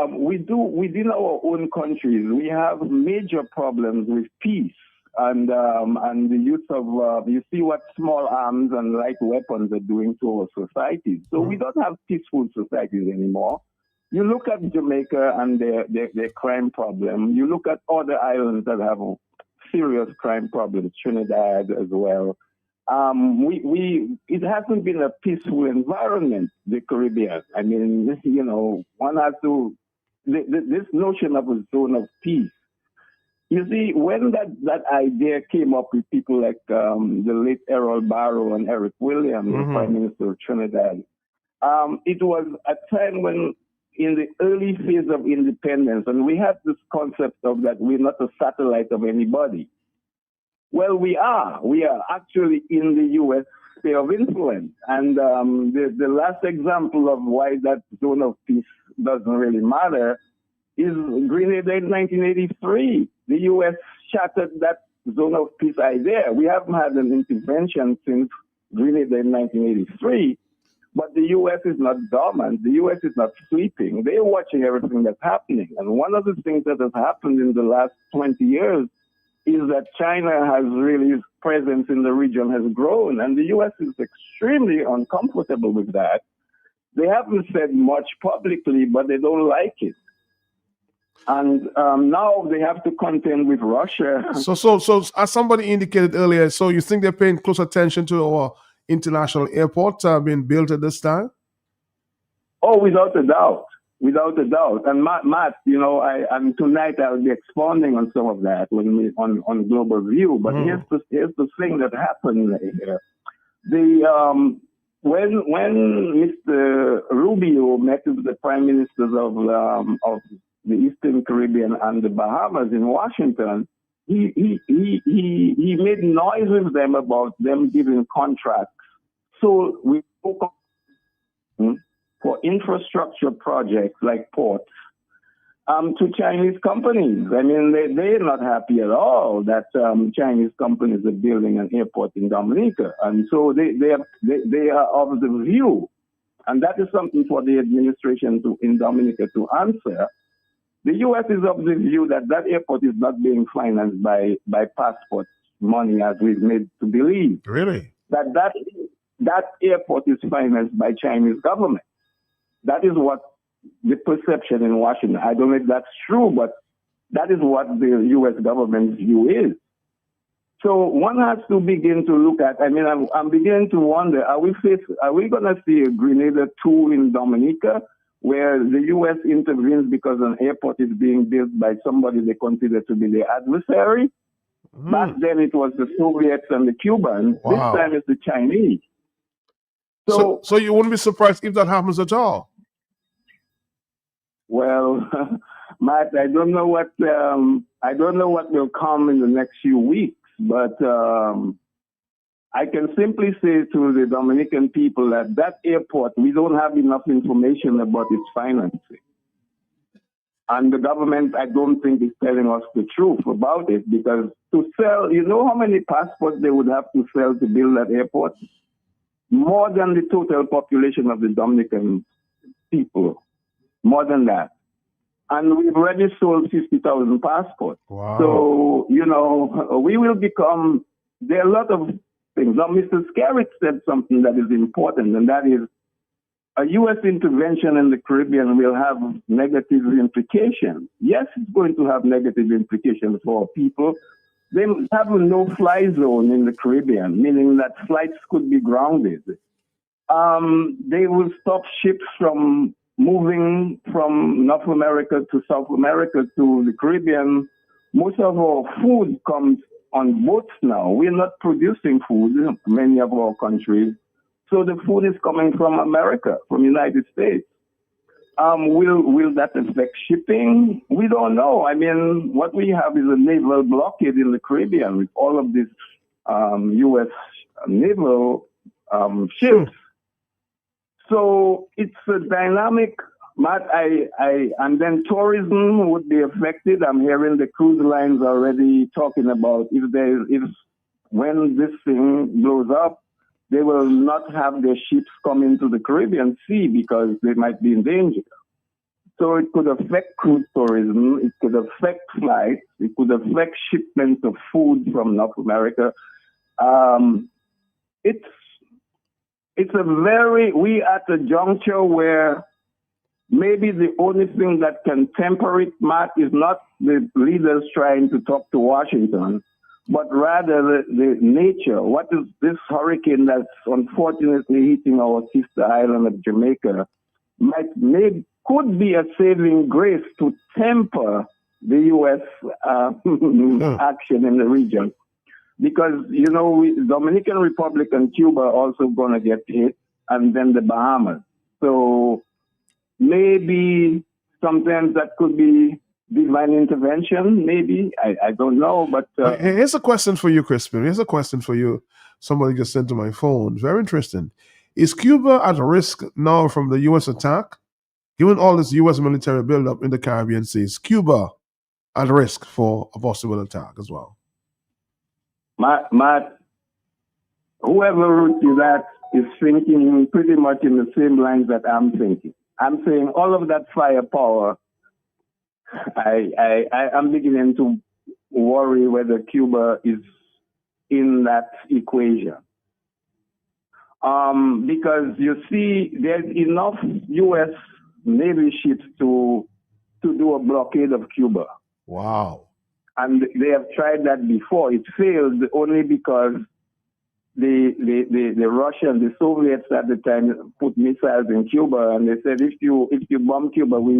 Within our own countries, we have major problems with peace and the use of, you see what small arms and light weapons are doing to our societies. So we don't have peaceful societies anymore. You look at Jamaica and their crime problem. You look at other islands that have serious crime problems, Trinidad as well. It hasn't been a peaceful environment, the Caribbean. I mean, one has to, this notion of a zone of peace. You see, when that idea came up with people like the late Errol Barrow and Eric Williams, the Prime Minister of Trinidad, it was a time when, in the early phase of independence, and we had this concept of that we're not a satellite of anybody. Well, we are. We are actually in the U.S. sphere of influence. And the last example of why that zone of peace doesn't really matter is Grenada in 1983. The U.S. shattered that zone of peace idea. We haven't had an intervention since Grenada in 1983, but the U.S. is not dormant. The U.S. is not sleeping. They're watching everything that's happening. And one of the things that has happened in the last 20 years is that China has really, its presence in the region has grown, and the U.S. is extremely uncomfortable with that. They haven't said much publicly, but they don't like it. And now they have to contend with Russia. So as somebody indicated earlier, so you think they're paying close attention to our international airport being built at this time? Oh, without a doubt. Without a doubt. And Matt, tonight I'll be expounding on some of that on Global View. But here's the thing that happened here. When Mr. Rubio met with the prime ministers of the Eastern Caribbean and the Bahamas in Washington, he made noise with them about them giving contracts. So we spoke for infrastructure projects like ports to Chinese companies. I mean, they're not happy at all that Chinese companies are building an airport in Dominica. And so they are of the view, and that is something for the administration in Dominica to answer. The U.S. is of the view that that airport is not being financed by passport money as we've made to believe. Really? That airport is financed by Chinese government. That is what the perception in Washington. I don't know if that's true, but that is what the U.S. government's view is. So one has to begin to look at, I'm beginning to wonder, are we going to see a Grenada 2 in Dominica where the U.S. intervenes because an airport is being built by somebody they consider to be their adversary? Back then it was the Soviets and the Cubans. Wow. This time it's the Chinese. So you wouldn't be surprised if that happens at all? Well, Matt, I don't know what will come in the next few weeks, but I can simply say to the Dominican people that airport, we don't have enough information about its financing. And the government, I don't think, is telling us the truth about it, because to sell, you know how many passports they would have to sell to build that airport? More than the total population of the Dominican people. More than that. And we've already sold 50,000 passports. Wow. So, we will become, there are a lot of things. Now, Mr. Skerritt said something that is important, and that is a U.S. intervention in the Caribbean will have negative implications. Yes, it's going to have negative implications for people. They have a no-fly zone in the Caribbean, meaning that flights could be grounded. They will stop ships from moving from North America to South America to the Caribbean. Most of our food comes on boats now. We're not producing food in many of our countries. So the food is coming from America, from the United States. Will that affect shipping? We don't know. I mean, what we have is a naval blockade in the Caribbean with all of these U.S. naval ships. So it's a dynamic. And then tourism would be affected. I'm hearing the cruise lines already talking about when this thing blows up, they will not have their ships come into the Caribbean Sea because they might be in danger. So it could affect cruise tourism, it could affect flights, it could affect shipments of food from North America. We at a juncture where maybe the only thing that can temper it, Matt, is not the leaders trying to talk to Washington, but rather the nature. What is this hurricane that's unfortunately hitting our sister island of Jamaica could be a saving grace to temper the U.S. action in the region. Because, Dominican Republic and Cuba are also going to get hit, and then the Bahamas. So maybe sometimes that could be divine intervention, maybe. I don't know, but... Here's a question for you, Crispin. Here's a question for you. Somebody just sent to my phone. Very interesting. Is Cuba at risk now from the U.S. attack? Given all this U.S. military buildup in the Caribbean Sea, is Cuba at risk for a possible attack as well? Matt, whoever wrote you that is thinking pretty much in the same lines that I'm thinking. I'm saying all of that firepower, I'm beginning to worry whether Cuba is in that equation. Because you see, there's enough U.S. Navy ships to do a blockade of Cuba. Wow. And they have tried that before. It failed only because the Russians, the Soviets at the time, put missiles in Cuba, and they said, if you bomb Cuba, we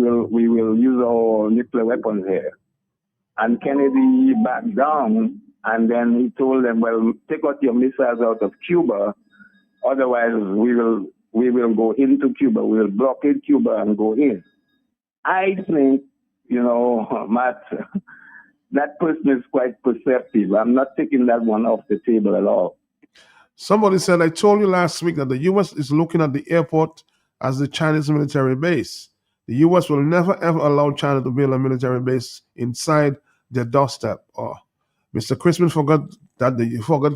will use our nuclear weapons here. And Kennedy backed down, and then he told them, well, take out your missiles out of Cuba, otherwise we will go into Cuba. We will blockade Cuba and go in. I think, Matt, that person is quite perceptive. I'm not taking that one off the table at all. Somebody said, I told you last week that the U.S. is looking at the airport as the Chinese military base. The U.S. will never, ever allow China to build a military base inside their doorstep. Mr. Crispin forgot to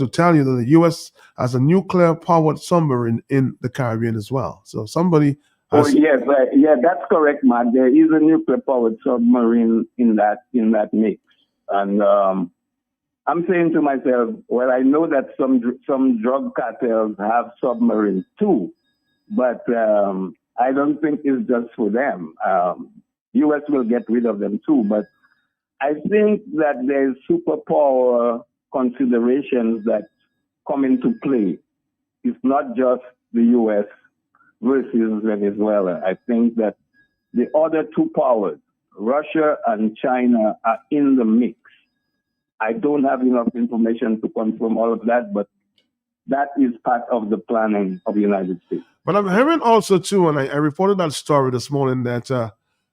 tell you that the U.S. has a nuclear-powered submarine in the Caribbean as well. So somebody has... yes, yeah, that's correct, Matt. There is a nuclear-powered submarine in that mix. And I'm saying to myself, well, I know that some drug cartels have submarines too, but I don't think it's just for them. U.S. will get rid of them too, but I think that there's superpower considerations that come into play. It's not just the U.S. versus Venezuela. I think that the other two powers, Russia and China, are in the mix. I don't have enough information to confirm all of that, but that is part of the planning of the United States. But I'm hearing also, too, and I reported that story this morning, that,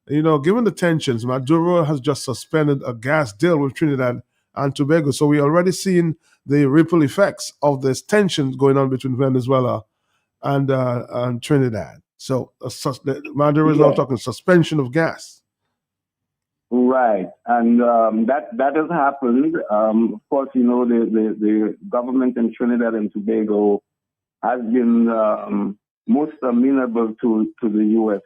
given the tensions, Maduro has just suspended a gas deal with Trinidad and Tobago. So we're already seeing the ripple effects of this tensions going on between Venezuela and Trinidad. So Maduro is now talking suspension of gas. Right, and that has happened. Of course, the government in Trinidad and Tobago has been most amenable to the U.S.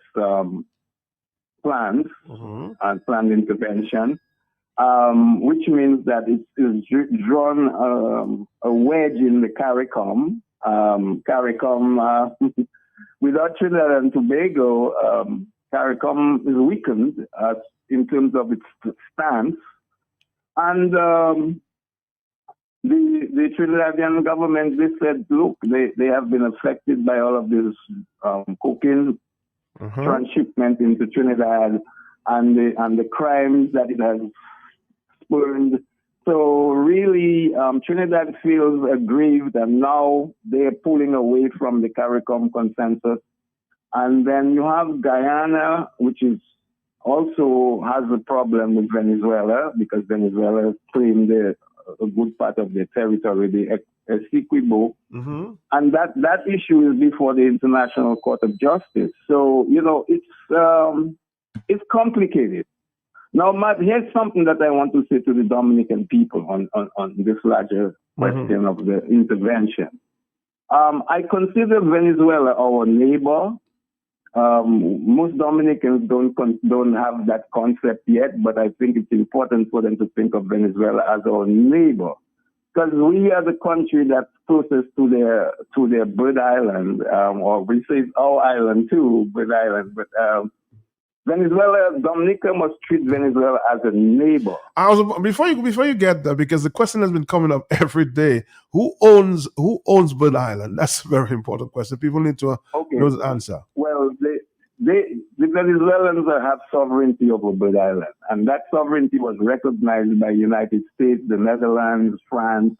Plans and planned intervention, which means that it's drawn a wedge in the CARICOM. CARICOM, without Trinidad and Tobago, CARICOM is weakened in terms of its stance. And the Trinidadian government, they said, look, they have been affected by all of this cocaine transshipment into Trinidad and the crimes that it has spurned. So really, Trinidad feels aggrieved, and now they're pulling away from the CARICOM consensus. And then you have Guyana, which is also has a problem with Venezuela because Venezuela claimed a good part of their territory, the Essequibo. Mm-hmm. And that issue is before the International Court of Justice. So, it's complicated. Now, Matt, here's something that I want to say to the Dominican people on this larger question of the intervention. I consider Venezuela our neighbor. Most Dominicans don't have that concept yet, but I think it's important for them to think of Venezuela as our neighbor, because we are the country that's closest to their bird island, or we say it's our island too, bird island, but Venezuela, Dominica must treat Venezuela as a neighbor. Before you get there, because the question has been coming up every day: who owns Bird Island? That's a very important question. People need to know the answer. Well, the Venezuelans have sovereignty over Bird Island, and that sovereignty was recognized by United States, the Netherlands, France,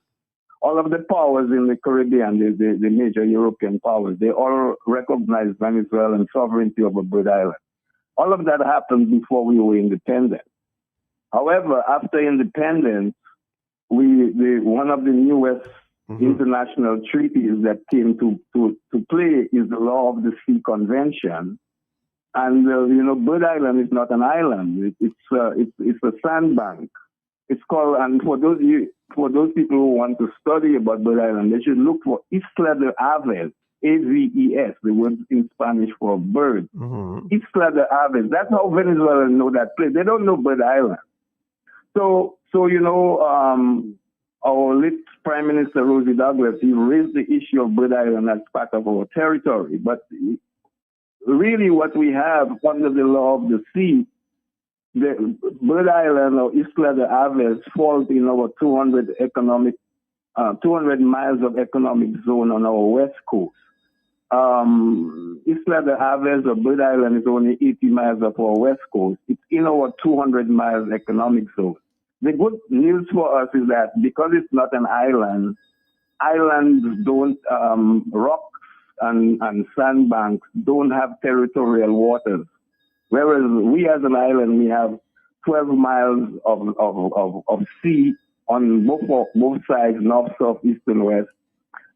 all of the powers in the Caribbean, the major European powers. They all recognized Venezuelan sovereignty over Bird Island. All of that happened before we were independent. However, after independence, one of the newest international treaties that came to play is the Law of the Sea Convention. And Bird Island is not an island; it's a sandbank. It's called, and for those people who want to study about Bird Island, they should look for Isla de Aves. Aves, the word in Spanish for bird. Isla de Aves. That's how Venezuelans know that place. They don't know Bird Island. So our late Prime Minister Rosie Douglas, he raised the issue of Bird Island as part of our territory. But really, what we have under the law of the sea, the Bird Island or Isla de Aves falls in our 200 miles of economic zone on our west coast. Isla de Aves or Bird Island is only 80 miles of our west coast. It's in our 200 miles economic zone. The good news for us is that because it's not an island, islands don't, rocks and sandbanks don't have territorial waters. Whereas we as an island, we have 12 miles of sea on both sides, north, south, east, and west.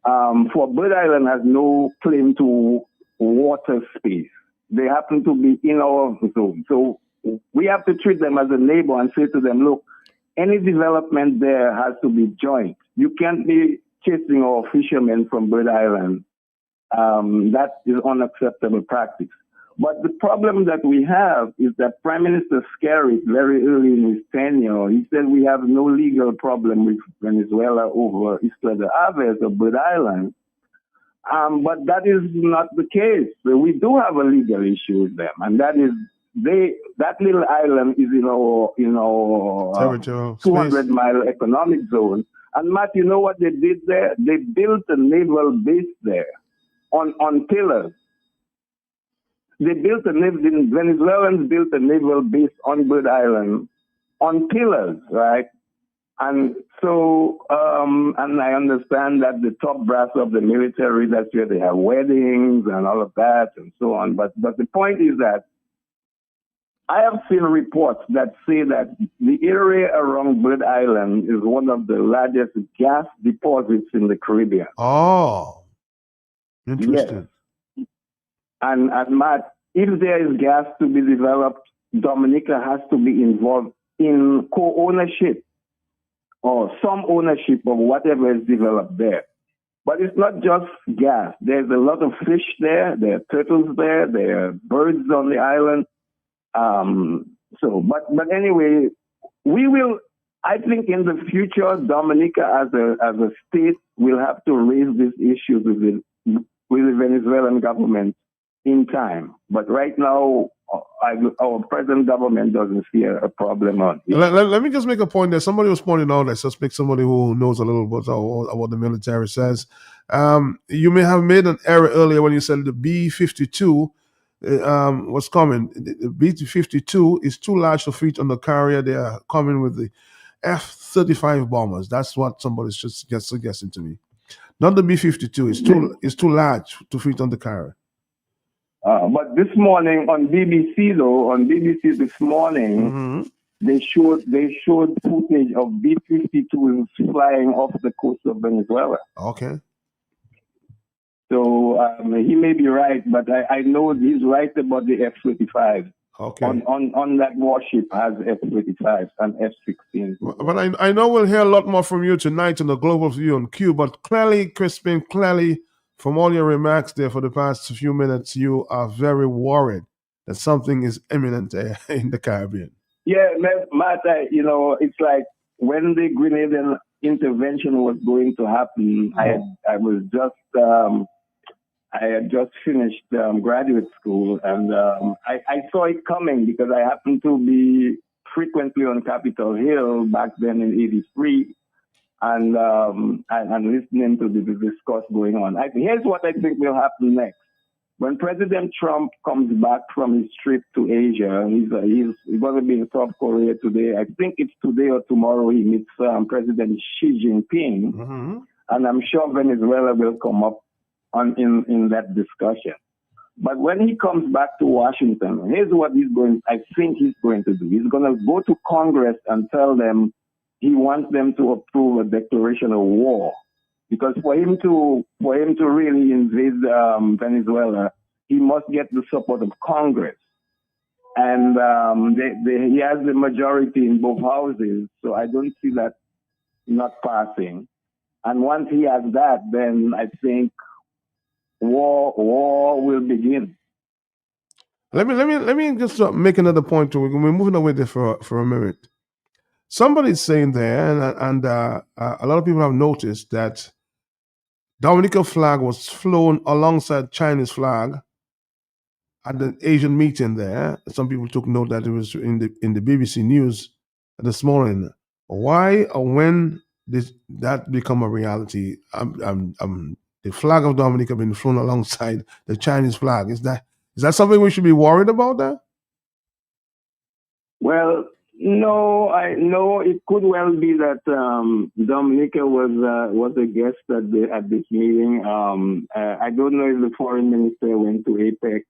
For Bird Island has no claim to water space. They happen to be in our zone. So we have to treat them as a neighbor and say to them, look, any development there has to be joint. You can't be chasing our fishermen from Bird Island. That is unacceptable practice. But the problem that we have is that Prime Minister Skerritt, very early in his tenure, he said we have no legal problem with Venezuela over Isla de Aves or Bird Island. But that is not the case. We do have a legal issue with them, and that is that little island is in our 200-mile economic zone. And Matt, you know what they did there? They built a naval base there on pillars. Venezuelans built a naval base on Bird Island on pillars, right? And so, and I understand that the top brass of the military, that's where they have weddings and all of that and so on. But the point is that I have seen reports that say that the area around Bird Island is one of the largest gas deposits in the Caribbean. Oh, interesting. Yes. And Matt, if there is gas to be developed, Dominica has to be involved in co-ownership or some ownership of whatever is developed there. But it's not just gas. There's a lot of fish there. There are turtles there. There are birds on the island. But anyway, we will. I think in the future, Dominica as a state will have to raise these issues with the Venezuelan government in time. But right now, our present government doesn't see a problem on it. Let me just make a point there. Somebody was pointing out, I suspect somebody who knows a little bit about what the military says. You may have made an error earlier when you said the B-52 was coming. The B-52 is too large to fit on the carrier. They are coming with the F-35 bombers. That's what somebody's just suggesting to me. Not the B-52. It's too large to fit on the carrier. But this morning on BBC this morning, they showed footage of B-52s flying off the coast of Venezuela. Okay. So he may be right, but I know he's right about the F-35. Okay. On that warship has F-35s and F-16. But I know we'll hear a lot more from you tonight on the Global View on Q, but clearly, Crispin, from all your remarks there for the past few minutes, you are very worried that something is imminent in the Caribbean. Yeah, Matt, it's like when the Grenadian intervention was going to happen, I had just finished graduate school, and I saw it coming because I happened to be frequently on Capitol Hill back then in '83, and listening to the discourse going on. Here's what I think will happen next. When President Trump comes back from his trip to Asia, he's going to be in South Korea today. I think it's today or tomorrow he meets President Xi Jinping, and I'm sure Venezuela will come up in that discussion. But when he comes back to Washington, here's what I think he's going to do. He's going to go to Congress and tell them he wants them to approve a declaration of war. Because for him to really invade Venezuela, he must get the support of Congress. And he has the majority in both houses, so I don't see that not passing. And once he has that, then I think war will begin. Let me just make another point. We're moving away there for a minute. Somebody's saying there, and a lot of people have noticed that Dominica flag was flown alongside Chinese flag at the Asian meeting there. Some people took note that it was in the BBC News this morning. Why or when did that become a reality? The flag of Dominica being flown alongside the Chinese flag. Is that something we should be worried about there? Well, no, it could well be that Dominica was a guest at this meeting. I don't know if the foreign minister went to APEC.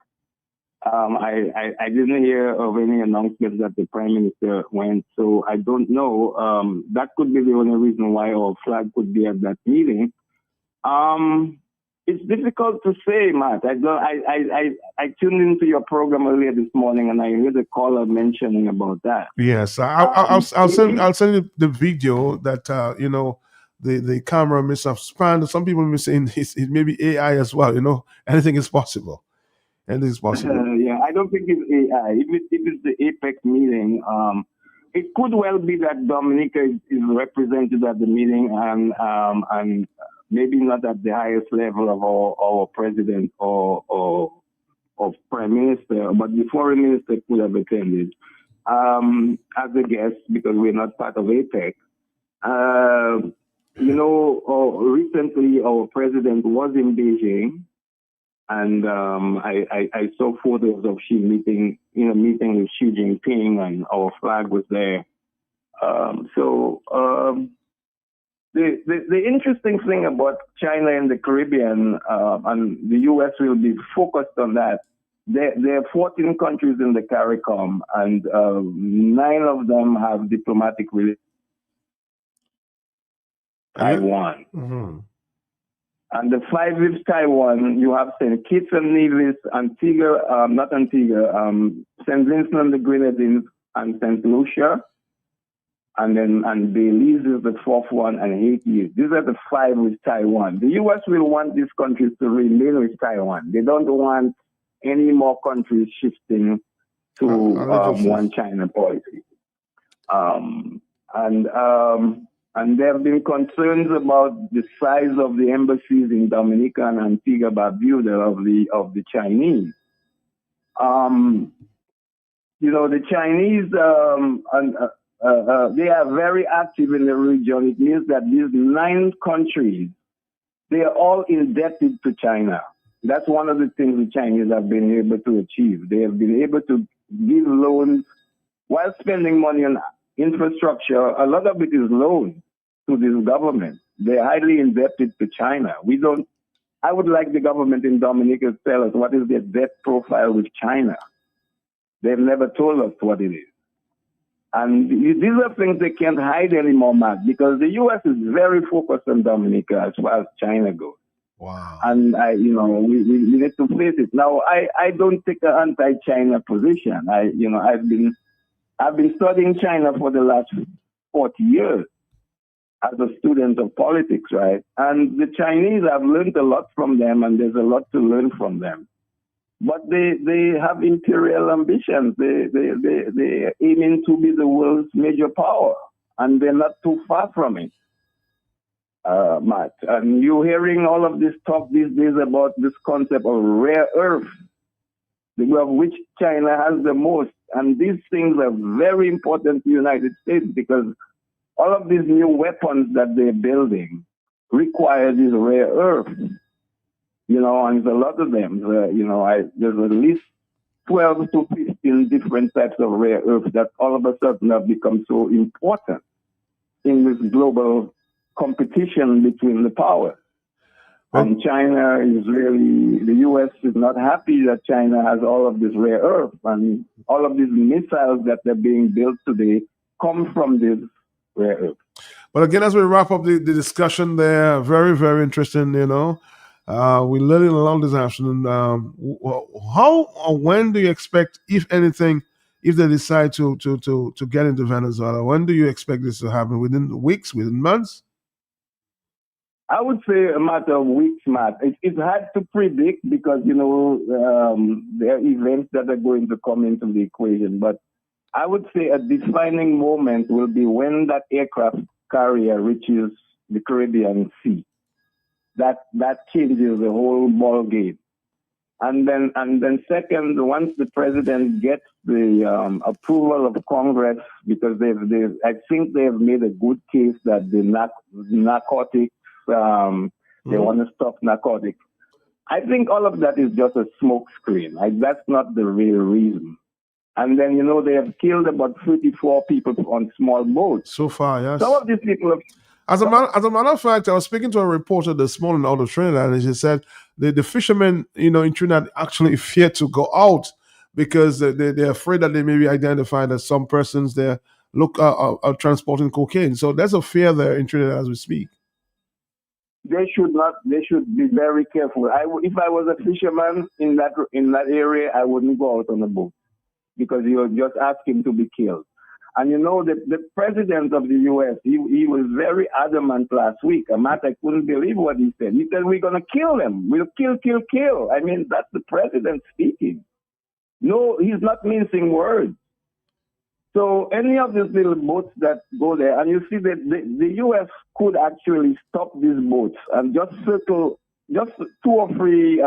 I didn't hear of any announcement that the prime minister went, so I don't know. That could be the only reason why our flag could be at that meeting. It's difficult to say, Matt. I tuned into your program earlier this morning, and I heard a caller mentioning about that. Yes, I'll send you the video that the camera may have spanned. Some people may say it may be AI as well. Anything is possible. Anything is possible. Yeah, I don't think it's AI. If it's the APEC meeting, it could well be that Dominica is represented at the meeting, and maybe not at the highest level of our president or prime minister, but the foreign minister could have attended as a guest because we're not part of APEC. Recently our president was in Beijing, and I saw photos of Xi meeting with Xi Jinping, and our flag was there. The interesting thing about China and the Caribbean, and the U.S. will be focused on that. There are 14 countries in the CARICOM, and 9 of them have diplomatic relations with Taiwan. Mm-hmm. And the 5 with Taiwan, you have St. Kitts and Nevis, St. Vincent and the Grenadines, and St. Lucia. And Belize is the 4th one, and Haiti. These are the 5 with Taiwan. The U.S. will want these countries to remain with Taiwan. They don't want any more countries shifting to one China policy. And there have been concerns about the size of the embassies in Dominica and Antigua Barbuda of the Chinese. The Chinese they are very active in the region. It means that these 9 countries, they are all indebted to China. That's one of the things the Chinese have been able to achieve. They have been able to give loans while spending money on infrastructure. A lot of it is loans to this government. They're highly indebted to China. We don't I would like the government in Dominica to tell us what is their debt profile with China. They've never told us what it is. And these are things they can't hide anymore, Matt, because the U.S. is very focused on Dominica as far as China goes. Wow. And we need to face it. Now, I don't take an anti-China position. I've been studying China for the last 40 years as a student of politics, right? And the Chinese, I've learned a lot from them, and there's a lot to learn from them. But they have imperial ambitions. They're aiming to be the world's major power, and they're not too far from it, Matt. And you're hearing all of this talk these days about this concept of rare earth, of which China has the most. And these things are very important to the United States because all of these new weapons that they're building require this rare earth. And there's a lot of them. There's at least 12 to 15 different types of rare earth that all of a sudden have become so important in this global competition between the powers. And China is really, the U.S. is not happy that China has all of this rare earth, and all of these missiles that are being built today come from this rare earth. But again, as we wrap up the discussion there, very, very interesting, we're learning a lot this afternoon. How or when do you expect, if anything, if they decide to get into Venezuela, when do you expect this to happen? Within weeks, within months? I would say a matter of weeks, Matt. It's hard to predict because, there are events that are going to come into the equation. But I would say a defining moment will be when that aircraft carrier reaches the Caribbean Sea. That changes the whole ball game. And then second, once the president gets the approval of Congress, because I think they have made a good case that the narcotics, they want to stop narcotics. I think all of that is just a smoke screen. That's not the real reason. And then, they have killed about 34 people on small boats. So far, yes. Some of these people have... As a matter of fact, I was speaking to a reporter this morning out of Trinidad, and she said the fishermen, in Trinidad actually fear to go out because they're afraid that they may be identified as some persons there are transporting cocaine. So there's a fear there in Trinidad as we speak. They should be very careful. If I was a fisherman in that area, I wouldn't go out on a boat because you're just asking to be killed. And the president of the U.S., he was very adamant last week. Matt, I couldn't believe what he said. He said, we're going to kill them. We'll kill. I mean, that's the president speaking. No, he's not mincing words. So any of these little boats that go there, and you see that the U.S. could actually stop these boats and just circle, just 2 or 3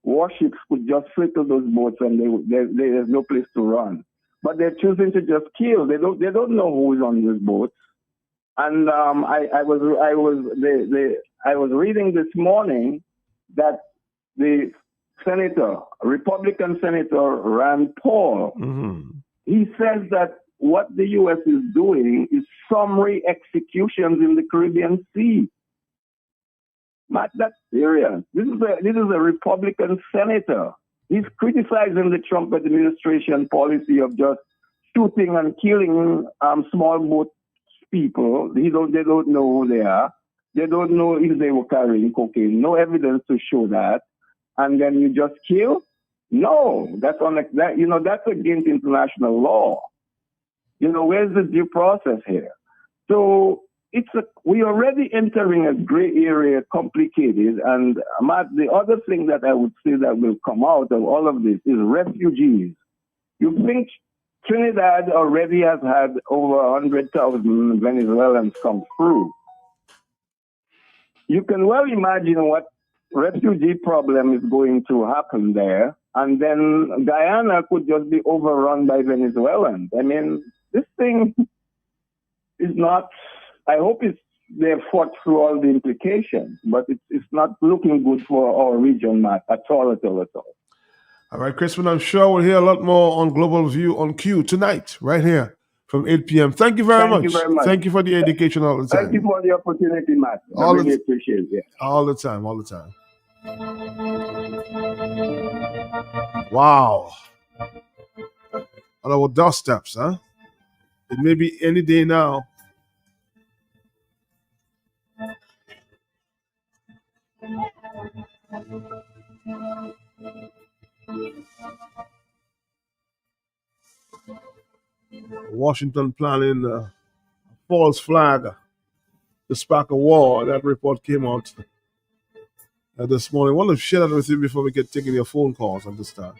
warships could just circle those boats and there's no place to run. But they're choosing to just kill. They don't know who is on these boats. And I was reading this morning that the Republican Senator Rand Paul, he says that what the U.S. is doing is summary executions in the Caribbean Sea. Matt, that's serious. This is a Republican senator. He's criticizing the Trump administration policy of just shooting and killing small boat people. They don't know who they are. They don't know if they were carrying cocaine. No evidence to show that. And then you just kill? No, that's against international law. Where's the due process here? So we already entering a gray area, complicated. And Matt, the other thing that I would say that will come out of all of this is refugees. You think Trinidad already has had over 100,000 Venezuelans come through. You can well imagine what refugee problem is going to happen there. And then Guyana could just be overrun by Venezuelans. I mean, this thing is not... I hope they've fought through all the implications, but it's not looking good for our region, Matt, at all. All right, Crispin, I'm sure we'll hear a lot more on Global View on Q tonight, right here from 8 p.m. Thank you very much. Thank you for the education all the time. Thank you for the opportunity, Matt. I really appreciate it. All the time. Wow. On our doorsteps, huh? It may be any day now. Washington planning a false flag to spark a war. That report came out this morning. I want to share that with you before we get taking your phone calls at this time.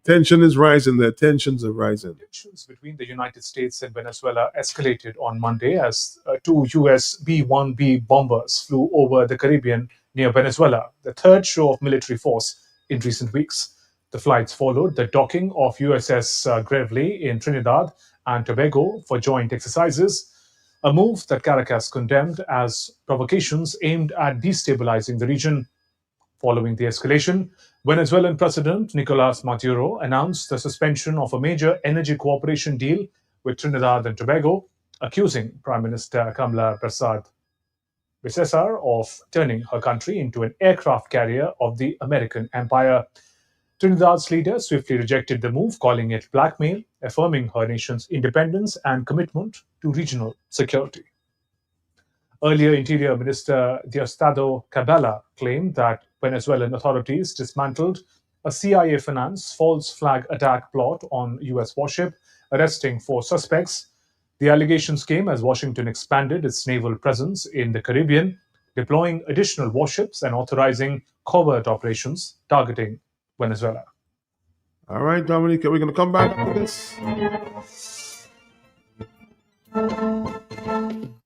Tension is rising there. Tensions are rising. Tensions between the United States and Venezuela escalated on Monday as two US B-1B bombers flew over the Caribbean near Venezuela, the third show of military force in recent weeks. The flights followed the docking of USS Gravely in Trinidad and Tobago for joint exercises, a move that Caracas condemned as provocations aimed at destabilizing the region. Following the escalation, Venezuelan President Nicolás Maduro announced the suspension of a major energy cooperation deal with Trinidad and Tobago, accusing Prime Minister Kamala Bessar of turning her country into an aircraft carrier of the American empire. Trinidad's leader swiftly rejected the move, calling it blackmail, affirming her nation's independence and commitment to regional security. Earlier, Interior Minister Diosdado Cabello claimed that Venezuelan authorities dismantled a CIA-financed false flag attack plot on U.S. warship, arresting 4 suspects. The allegations came as Washington expanded its naval presence in the Caribbean, deploying additional warships and authorizing covert operations targeting Venezuela. All right, Dominic, are we going to come back to this?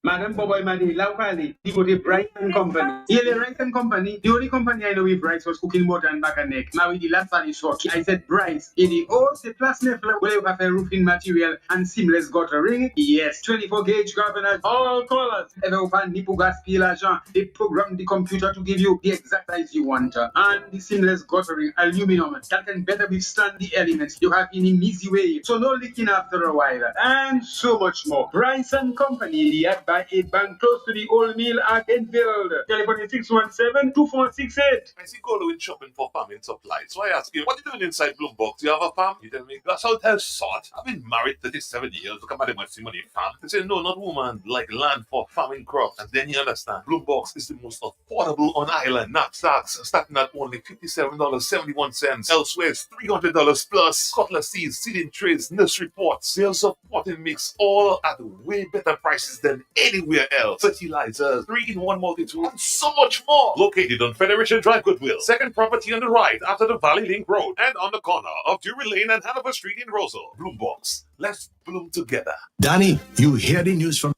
Madam Boboy Madi, Laupali, devoted Bright and Company. Yele Rice and Company, the only company I know with Bryce was cooking water and back and neck. Now with the last valley short, I said Bryce, in the old plus nefla, where you have a roofing material and seamless guttering. Yes, 24 gauge governors, all colors. Ever open Nipugas Agent, they program the computer to give you the exact size you want. And the seamless guttering aluminum that can better withstand the elements you have in an easy way, so no leaking after a while. And so much more. Bryce and Company, the ad by 8 bank close to the old mill at Enfield. Telephone 617-2468. I see Golo in shopping for farming supplies. So I ask him, what are you doing inside Bloombox? You have a farm? He tell me, that's how it has sort. I've been married 37 years. Look at my money farm. He say, no, not woman, like land for farming crops. And then you understand, Bloombox is the most affordable on island. Knapsacks starting at only $57.71. Elsewhere, it's $300 plus. Cutlass seeds, seeding trays, nursery pots, sales of potting mix, all at way better prices than anywhere else. Fertilizers, 3-in-1 multi-tool, and so much more. Located on Federation Drive, Goodwill. Second property on the right after the Valley Link Road and on the corner of Drury Lane and Hanover Street in Rosal. Bloombox. Let's bloom together. Danny, you hear the news from...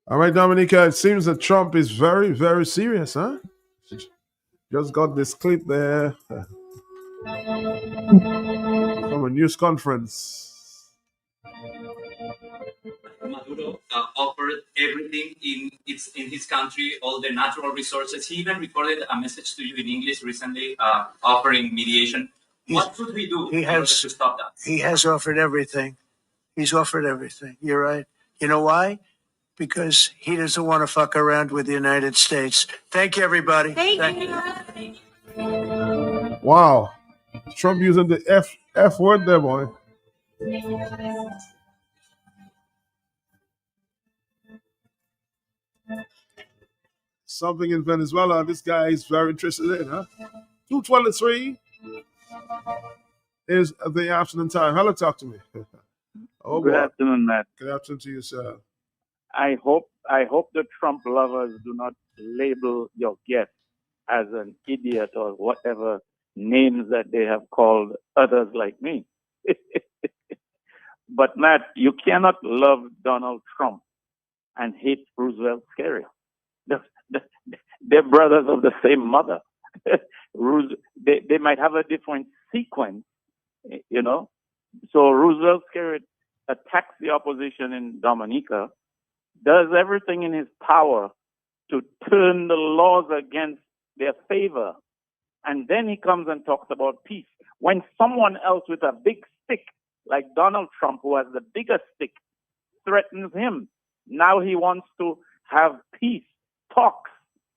All right, Dominica, it seems that Trump is very, very serious, huh? Just got this clip there from a news conference. Maduro offered everything in his country, all the natural resources. He even recorded a message to you in English recently, offering mediation. What should we do in order to stop that? He has offered everything. He's offered everything. You're right. You know why? Because he doesn't want to fuck around with the United States. Thank you, everybody. Thank you. Wow. Trump using the F word there, boy. Something in Venezuela this guy is very interested in, huh? 2:23 is the afternoon time. Hello, talk to me. Oh, good afternoon, Matt. Good afternoon to you, sir. I hope the Trump lovers do not label your guest as an idiot or whatever names that they have called others like me. But Matt, you cannot love Donald Trump and hate Roosevelt Skerritt. They're brothers of the same mother. They might have a different sequence, you know. So Roosevelt Skerritt attacks the opposition in Dominica, does everything in his power to turn the laws against their favor, and then he comes and talks about peace. When someone else with a big stick, like Donald Trump, who has the bigger stick, threatens him, now he wants to have peace talks.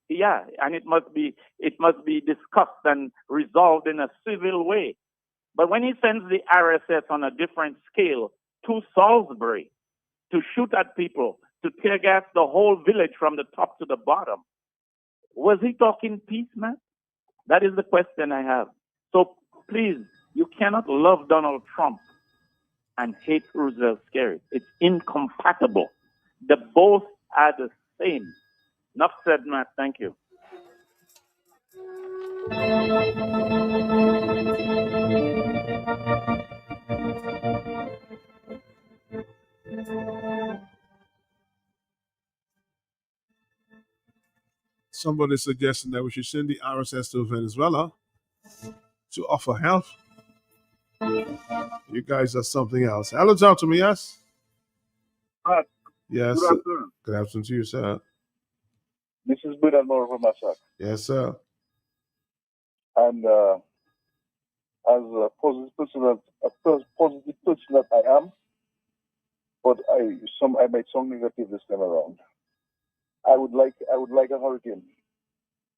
Yeah, and it must be discussed and resolved in a civil way. But when he sends the RSS on a different scale to Salisbury to shoot at people, to tear gas the whole village from the top to the bottom, was he talking peace, man? That is the question I have. So please, you cannot love Donald Trump and hate Roosevelt Skerritt. It's incompatible. They both are the same. Enough said, Matt. Thank you. Somebody suggesting that we should send the RSS to Venezuela to offer help. You guys are something else. Hello, talk to me, yes? Yes. Good afternoon. Good afternoon to you, sir. This is Bernard Moore from Massac. Yes, sir. And as a positive person that I am, but I might sound negative this time around. I would like a hurricane.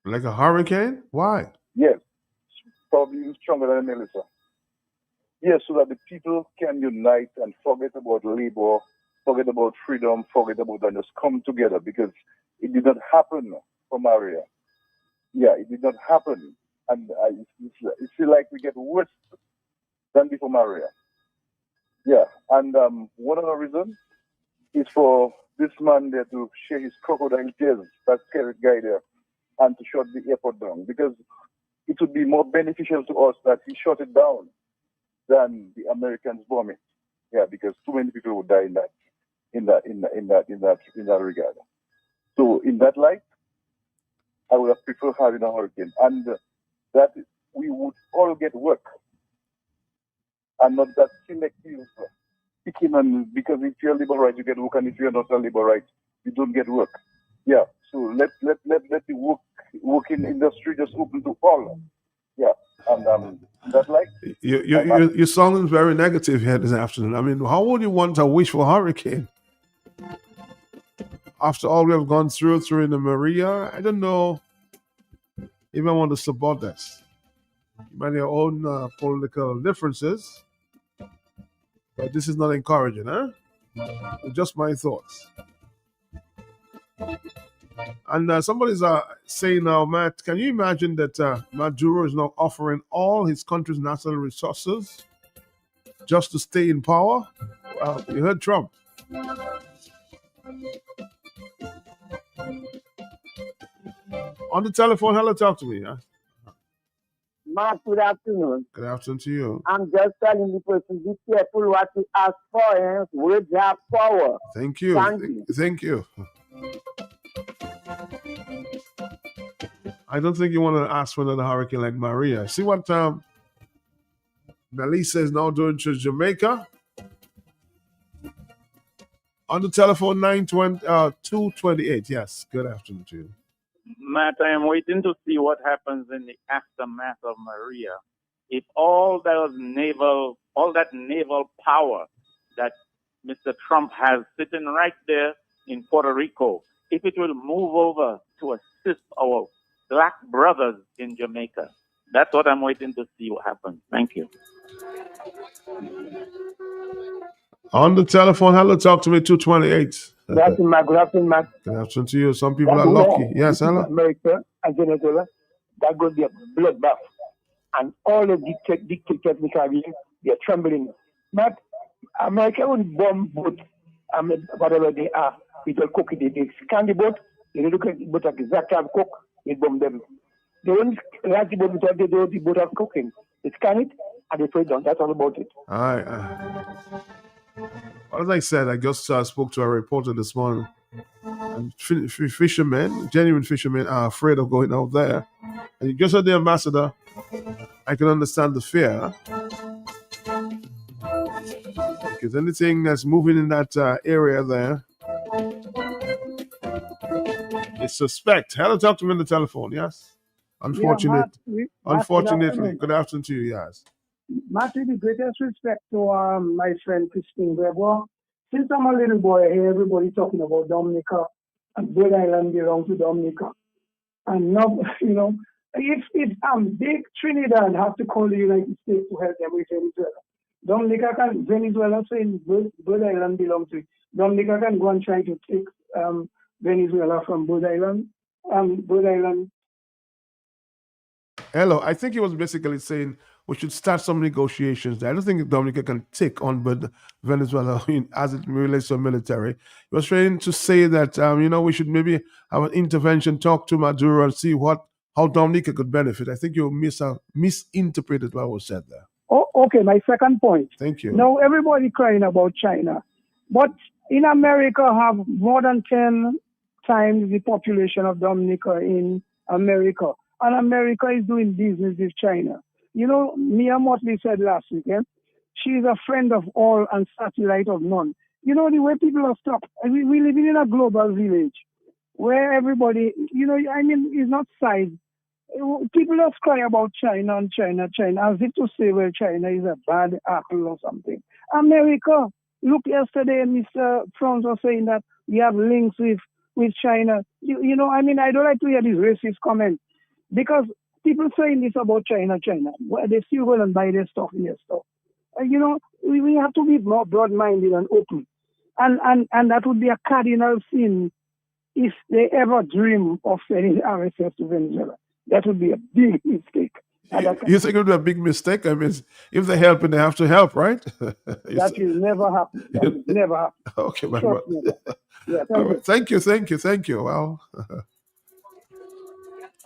Like a hurricane? Why? Yes, probably stronger than Melissa. Yes, so that the people can unite and forget about labor, forget about freedom, forget about that, just come together, because it did not happen for Maria. Yeah, it did not happen. And it's feel like we get worse than before Maria. Yeah, and one other reason is for this man there to share his crocodile tears, that Skerritt guy there, and to shut the airport down, because it would be more beneficial to us that he shut it down than the Americans bomb it. Yeah, because too many people would die in that regard. So in that light, I would have preferred having a hurricane, and that we would all get work, and not that selective picking on, because if you're liberal right, you get work, and if you're not a liberal right, you don't get work. Yeah. So let the working industry just open to all. Yeah. And that like you're sounding very negative here this afternoon. I mean, how would you want to wish for a hurricane? After all we have gone through in the Maria, I don't know if I want to support this. You might have your own political differences, but this is not encouraging, huh? Just my thoughts. And somebody's saying now, Matt, can you imagine that Maduro is now offering all his country's natural resources just to stay in power? Well, you heard Trump. On the telephone, hello, talk to me. Huh? Mark, good afternoon. Good afternoon to you. I'm just telling the person, be careful what you ask for, words have power. Thank you. Thank you. I don't think you want to ask for another hurricane like Maria. See what Melissa is now doing to Jamaica? On the telephone, 228. Yes, good afternoon to you. Matt, I am waiting to see what happens in the aftermath of Maria. If all that naval power that Mr. Trump has sitting right there in Puerto Rico, if it will move over to assist our black brothers in Jamaica. That's what I'm waiting to see what happens. Thank you. On the telephone, hello, talk to me, 228. Good afternoon, Matt. Good afternon, Matt. Good afternoon to you. Some people are lucky. Yes, hello. America and Venezuela, that's going to be a bloodbath. And all the dictators in the Caribbean, they're trembling. Matt, America won't bomb boat, whatever they are. They don't cook it. They scan the boat. They look at the boat like exactly how cook. They bomb them. They won't like the boat because they do the boat of cooking. They scan it and they put it down. That's all about it. All right. As I said, I just spoke to a reporter this morning. And fishermen, genuine fishermen, are afraid of going out there. And you just heard the ambassador. I can understand the fear. Because anything that's moving in that area there is suspect. Hello, talk to me on the telephone, yes? Unfortunately. Good afternoon to you, yes. Matt, with the greatest respect to my friend Christine Weber, since I'm a little boy, I hear everybody talking about Dominica and Bird Island belongs to Dominica. And now, if big Trinidad have to call the United States to help them with Venezuela, Venezuela saying Bird Island belongs to it. Dominica can go and try to take Venezuela from Bird Island. Hello, I think he was basically saying we should start some negotiations. I don't think Dominica can take on Venezuela as it relates to military. He was trying to say that we should maybe have an intervention, talk to Maduro, and see how Dominica could benefit. I think you misinterpreted what was said there. Oh, okay, my second point. Thank you. Now everybody crying about China, but in America have more than 10 times the population of Dominica in America. And America is doing business with China. Mia Motley said last weekend, she is a friend of all and satellite of none. The way people are stuck. We live in a global village where everybody, is not size. People just cry about China and China, as if to say, well, China is a bad apple or something. America, look, yesterday Mr. Franz was saying that we have links with China. I don't like to hear these racist comments. Because people saying this about China, they still go and buy their stuff in their store. We have to be more broad-minded and open. And that would be a cardinal sin if they ever dream of sending RSF to Venezuela. That would be a big mistake. You think it would be a big mistake? I mean, if they help, they have to help, right? That will never happen. That will never happen. Okay, my brother. Yeah, thank you. Well,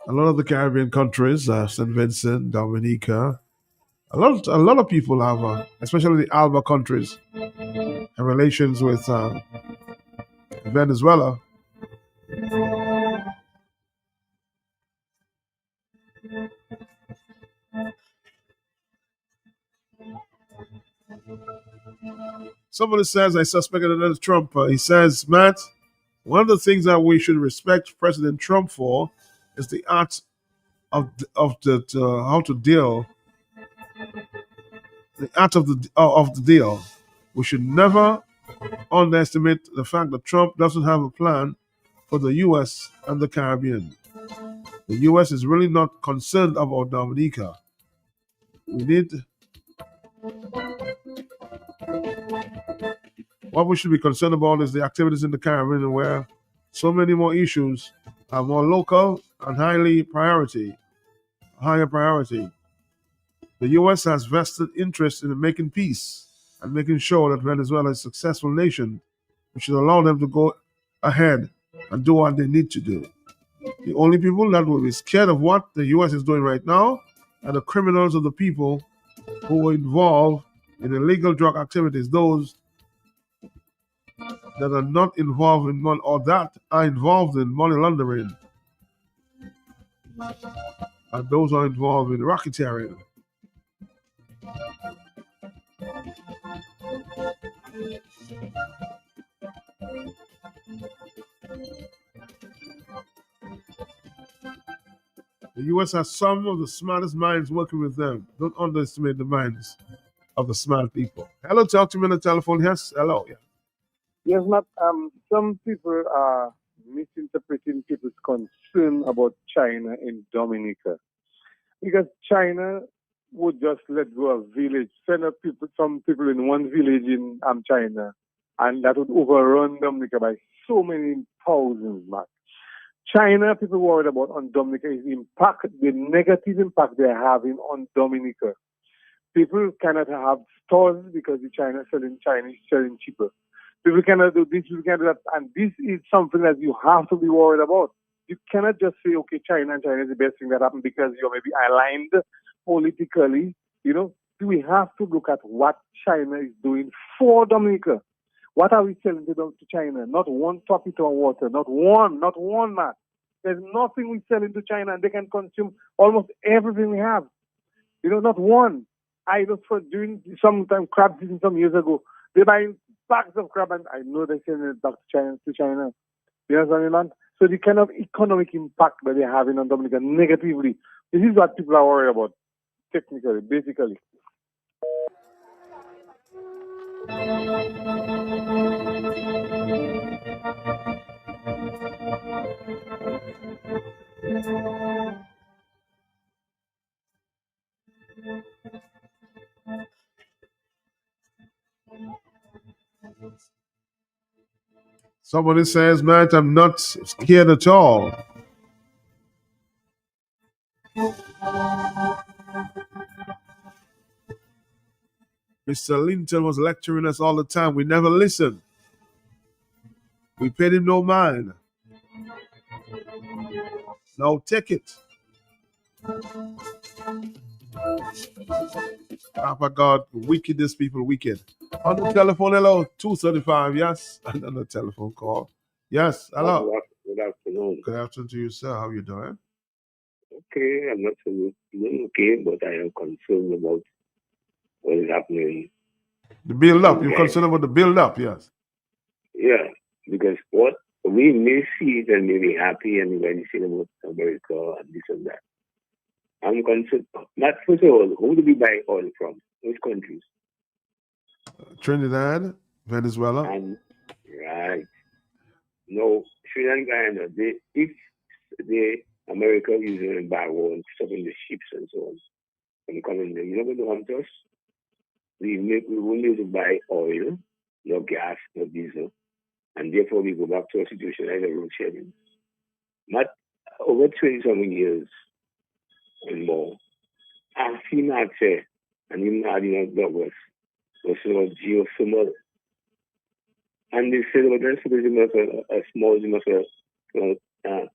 a lot of the Caribbean countries, St. Vincent, Dominica, a lot of people have, especially the Alba countries, have relations with Venezuela. Somebody says, I suspected another Trump. He says, Matt, one of the things that we should respect President Trump for is the art of how to deal, the art of the deal. We should never underestimate the fact that Trump doesn't have a plan for the U.S. and the Caribbean. The U.S. is really not concerned about Dominica. What we should be concerned about is the activities in the Caribbean, where so many more issues are more local and higher priority. The U.S. has vested interest in making peace and making sure that Venezuela is a successful nation. We should allow them to go ahead and do what they need to do. The only people that will be scared of what the U.S. is doing right now are the criminals of the people who were involved in illegal drug activities, those that are not involved in money or that are involved in money laundering, and those are involved in racketeering. The U.S. has some of the smartest minds working with them. Don't underestimate the minds of the smart people. Hello, talk to me on the telephone. Yes, hello. Yeah. Yes, Matt. Some people are misinterpreting people's concern about China in Dominica, because China would just let go of village, send up some people in one village in China, and that would overrun Dominica by so many thousands, Matt. China, people worried about on Dominica is the negative impact they're having on Dominica. People cannot have stores because the China selling Chinese selling cheaper. People cannot do this, people cannot do that, and this is something that you have to be worried about. you cannot just say, okay, China and China is the best thing that happened because you're maybe aligned politically. You know, we have to look at what China is doing for Dominica. What are we selling to China? Not one topic on water, not one, man. There's nothing we sell into China, and they can consume almost everything we have. You know, not one. I was for doing sometime crab season some years ago. They're buying bags of crab, and I know they're sending it back to China. You know what I mean? So the kind of economic impact that they're having on Dominica negatively, this is what people are worried about, technically, basically. Somebody says, man, I'm not scared at all. Mr. Linton was lecturing us all the time. We never listened. We paid him no mind. Now take it. Papa God, wickedest people wicked. On the telephone, hello, 235, yes. Another telephone call. Yes, hello. Good afternoon. Good afternoon to you, sir. How you doing? Okay, I'm not doing okay, but I am concerned about what is happening. The build up. You're concerned about the build up, yes. Yeah, because what we may see it and may be happy and when you see about America and this and that. I'm concerned. Not first of all, who do we buy oil from? Which countries? Trinidad, Venezuela. And right. No, Sri Lanka, if America is an embargo and stopping the ships and so on from coming there, you know what will happen to us? We won't be able to buy oil, no gas, no diesel, and therefore we go back to a situation like a road shedding. Not over 20-something years and more. I see not say, and even adding Douglas, was geothermal. And they said, well, that's a small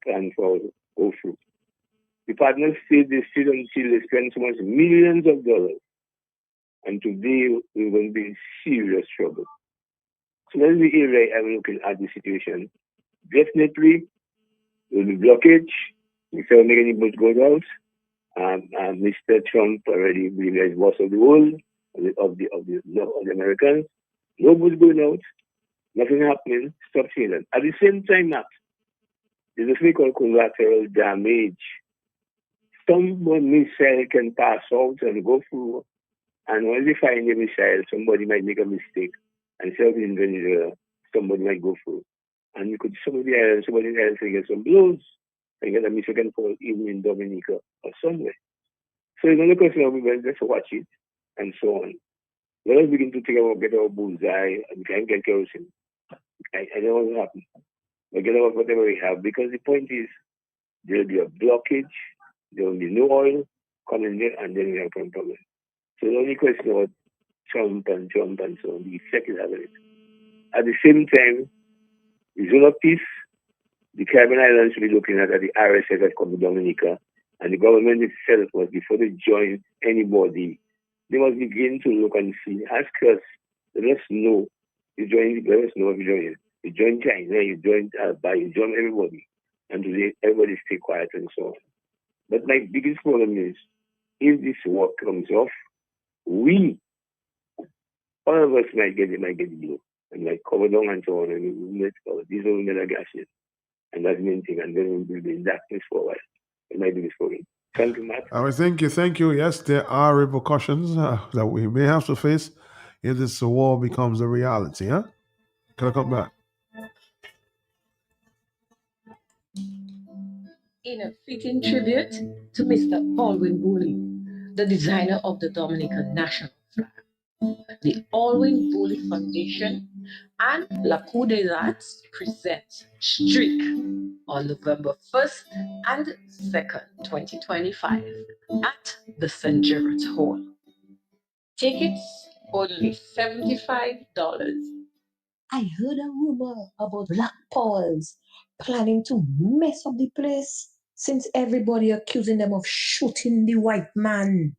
plan for go through. The partners stayed until they spent so much millions of dollars. And today we're going to be in serious trouble. So that's the area I'm looking at the situation. Definitely, there will be blockage. We can't make any boat go out. Mr. Trump already believes he's boss of the world, of the Americans. No boats going out. Nothing happening. Stop saying that. At the same time, there's a thing called collateral damage. Some missile can pass out and go through, and when they find a missile, somebody might make a mistake, and instead of in Venezuela, somebody might go through. And you could somebody else can get some blows, and get a missile can fall even in Dominica or somewhere. So it's another question of let's watch it, and so on. Let us begin to think about get our bullseye and we can get kerosene. I don't know what will happen. But get about whatever we have, because the point is there will be a blockage, there will be no oil coming there, and then we have a problem. So the only question about Trump and so on, the effect is having it. At the same time, the zone of peace, the Caribbean Islands should be looking at the RSF that come to Dominica, and the government itself was before they join anybody, they must begin to look and see, ask us, let us know. Let us know if you join. You join China, you join you join everybody. And today, everybody stay quiet and so on. But my biggest problem is, if this war comes off, all of us might get blue, and might cover down and so on, and we will let diesel and gas it. And that's the main thing, and then we'll be in darkness for a while. It might be this for me. Thank you, Matt. Thank you. Yes, there are repercussions that we may have to face if this war becomes a reality. Huh? Can I come back? In a fitting tribute to Mr. Alwyn Booley, the designer of the Dominican national flag, the Alwyn Booley Foundation and La Cour des Arts present Streak on November 1st and 2nd, 2025 at the St. Gerard's Hall. Tickets only $75. I heard a rumor about Black Paul's planning to mess up the place since everybody accusing them of shooting the white man.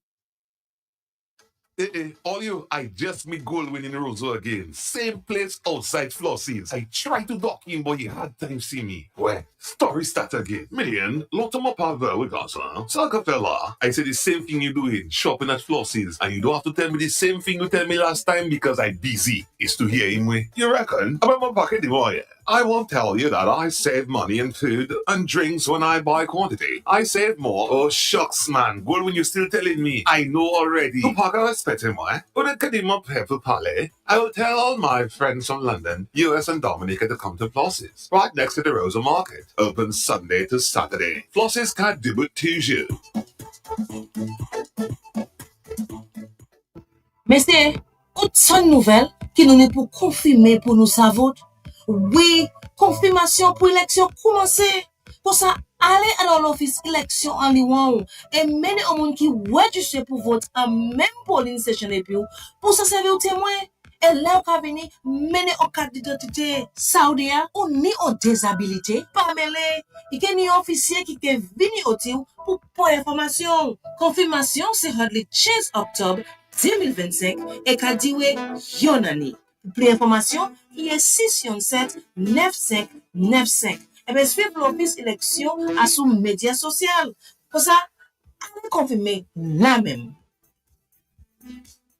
All you, I just meet Goldwyn in Roseau again. Same place outside Flossie's. I tried to dock him, but he had time see me. Well, story start again. Million, lot of my power with us, huh? Saga fella, I said the same thing you doing, shopping at Flossie's, and you don't have to tell me the same thing you tell me last time because I busy. Is to hear him way. You reckon? About my pocket, boy. I won't tell you that I save money in food and drinks when I buy quantity. I save more. Oh, shucks, man. Well, when you're still telling me, I know already. To pack a spetting why? But I can him up here for Palais. I will tell all my friends from London, US and Dominica to come to Flossie's, right next to the Rosa Market. Open Sunday to Saturday. Flossie's can't do but toujours. Mais c'est autre nouvelle qui nous est pour confirmer pour nous savoir. Oui, confirmation pour l'élection commencer. Pour ça, allez à l'office élection en Lyon et mener au monde qui registre pour vote en même polling station et puis pour ça servir au témoin. Et là, on va venir mener en carte d'identité saoudien ou ni en déshabilité. Pas mêlé. Il y a un officier qui est venu au tir pour information. Confirmation, c'est le 15 octobre 2025 et qu'a dit oui, Yonani. Pour plus d'informations, il y a 617 9595. Et bien, suivre l'office élection à son média social. Pour ça, allez confirmer la même.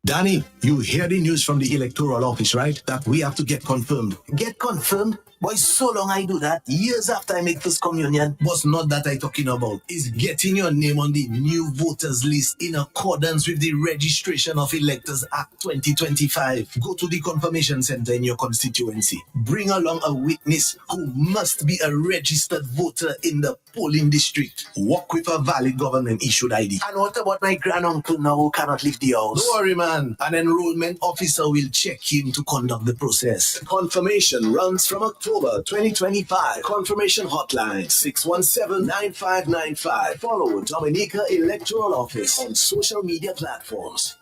Danny, you hear the news from the electoral office, right? That we have to get confirmed. Get confirmed? Boy, so long I do that. Years after I make first communion. Was not that I talking about. Is getting your name on the new voters list in accordance with the Registration of Electors Act 2025. Go to the confirmation center in your constituency. Bring along a witness who must be a registered voter in the polling district. Walk with a valid government issued ID. And what about my granduncle now who cannot leave the house? Don't worry, man. An enrollment officer will check him to conduct the process. Confirmation runs from October 2025. Confirmation hotline 617-9595. Follow Dominica Electoral Office on social media platforms.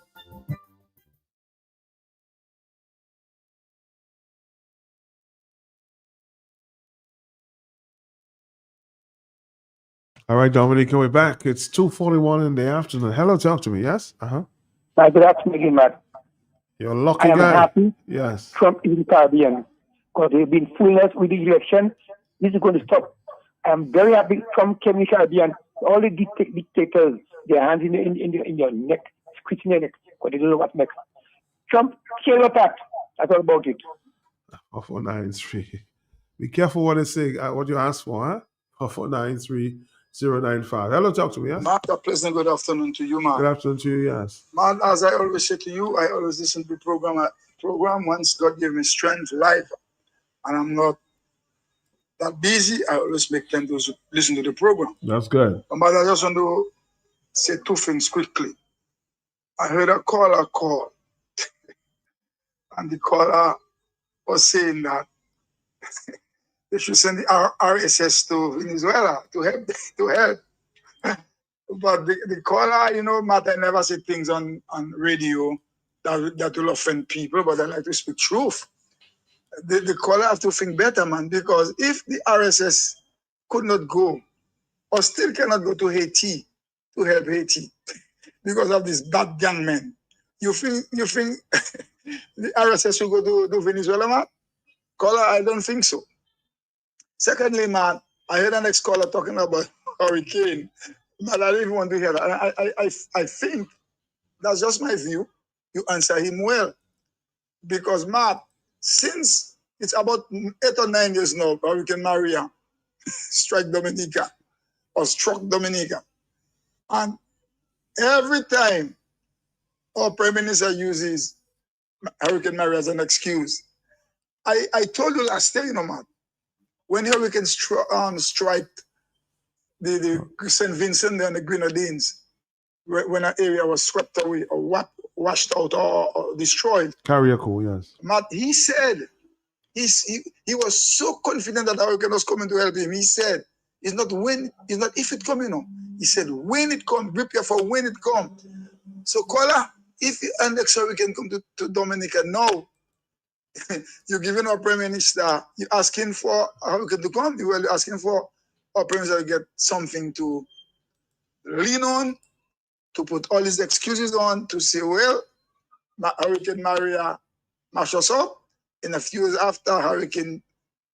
All right, Dominica, we're back. It's 2:41 in the afternoon. Hello, talk to me. Yes? Good afternoon, Matt. You're a lucky I am guy. happy Yes. Trump is in the Caribbean because they've been fooling us with the election. This is going to stop. I'm very happy Trump came in the Caribbean. All the dictators, their hands in your neck, squeezing your neck, because they don't know what's next. Trump, kill your part. That's all about it. 4493. Be careful what they say, what you ask for, huh? 4493-095. Hello, talk to me, yes? Mark, a pleasant good afternoon to you, man. Good afternoon to you, yes. Man, as I always say to you, I always listen to the program. Once God gave me strength, life, and I'm not that busy, I always make time to listen to the program. That's good. But I just want to say two things quickly. I heard a caller call, and the caller was saying that they should send the RSS to Venezuela to help. But the caller, Matt, I never say things on radio that will offend people, but I like to speak truth. The caller has to think better, man, because if the RSS could not go or still cannot go to Haiti to help Haiti because of this bad gang man, you think the RSS will go to Venezuela, man? Caller, I don't think so. Secondly, man, I heard an ex-caller talking about hurricane, but I didn't want to hear that. I think that's just my view. You answer him well. Because, Matt, since it's about 8 or 9 years now, Hurricane Maria struck Dominica. And every time our Prime Minister uses Hurricane Maria as an excuse, I told you last year, Matt, when Hurricane struck the St. Vincent and the Grenadines, when an area was swept away or washed out or destroyed. Carriacou, yes. Matt, he said, he was so confident that hurricane was coming to help him. He said, it's not if it comes, He said, when it comes, prepare for when it comes. So, caller, if the next hurricane come to Dominica now, You're giving our Prime Minister, you're asking for a hurricane to come, you're asking for our Prime Minister to get something to lean on, to put all his excuses on, to say, well, Hurricane Maria mash us up. In a few years after, Hurricane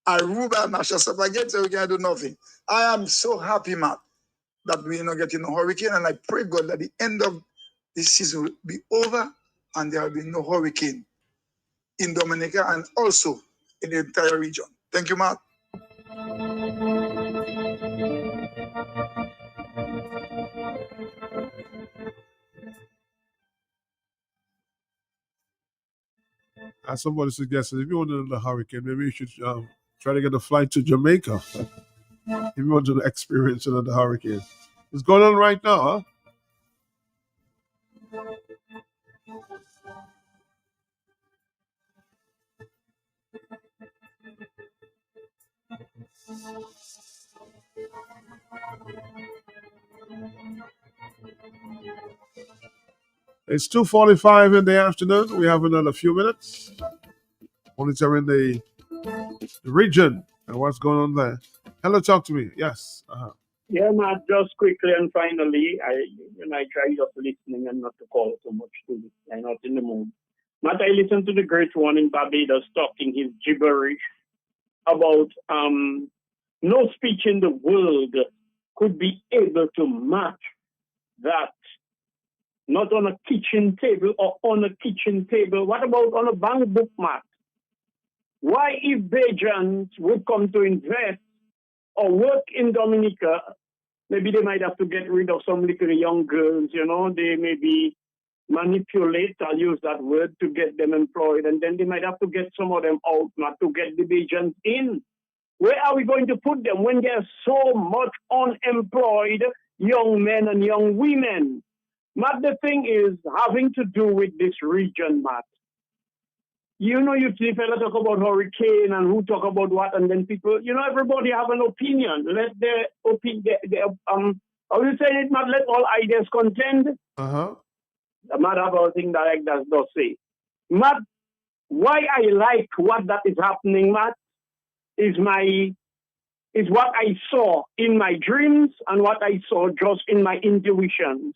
Aruba mash us up again, so we can do nothing. I am so happy, Matt, that we're not getting a hurricane, and I pray God that the end of this season will be over and there will be no hurricane in Dominica and also in the entire region. Thank you, Matt. As somebody suggested, if you want another hurricane, maybe you should try to get a flight to Jamaica. If you want to experience another hurricane. It's going on right now, huh? It's 2:45 in the afternoon. We have another few minutes. Monitoring the region and what's going on there. Hello, talk to me. Yes. Yeah, Matt, just quickly and finally, I try just listening and not to call so much to it. I'm not in the mood. Matt, I listened to the great one in Barbados talking his gibberish about no speech in the world could be able to match that. Not on a kitchen table or on a kitchen table. What about on a bank book, Matt? Why, if Bajans would come to invest or work in Dominica, maybe they might have to get rid of some little young girls, they maybe manipulate, I'll use that word, to get them employed, and then they might have to get some of them out, not to get the Bajans in. Where are we going to put them when there's so much unemployed young men and young women? Matt, the thing is having to do with this region, Matt. You see fellas talk about hurricane and who talk about what, and then people, everybody have an opinion. Let their opinion, how you say it, Matt? Let all ideas contend. The Matt about thing that does not say. Matt, why I like what that is happening, Matt, is what I saw in my dreams and what I saw just in my intuitions.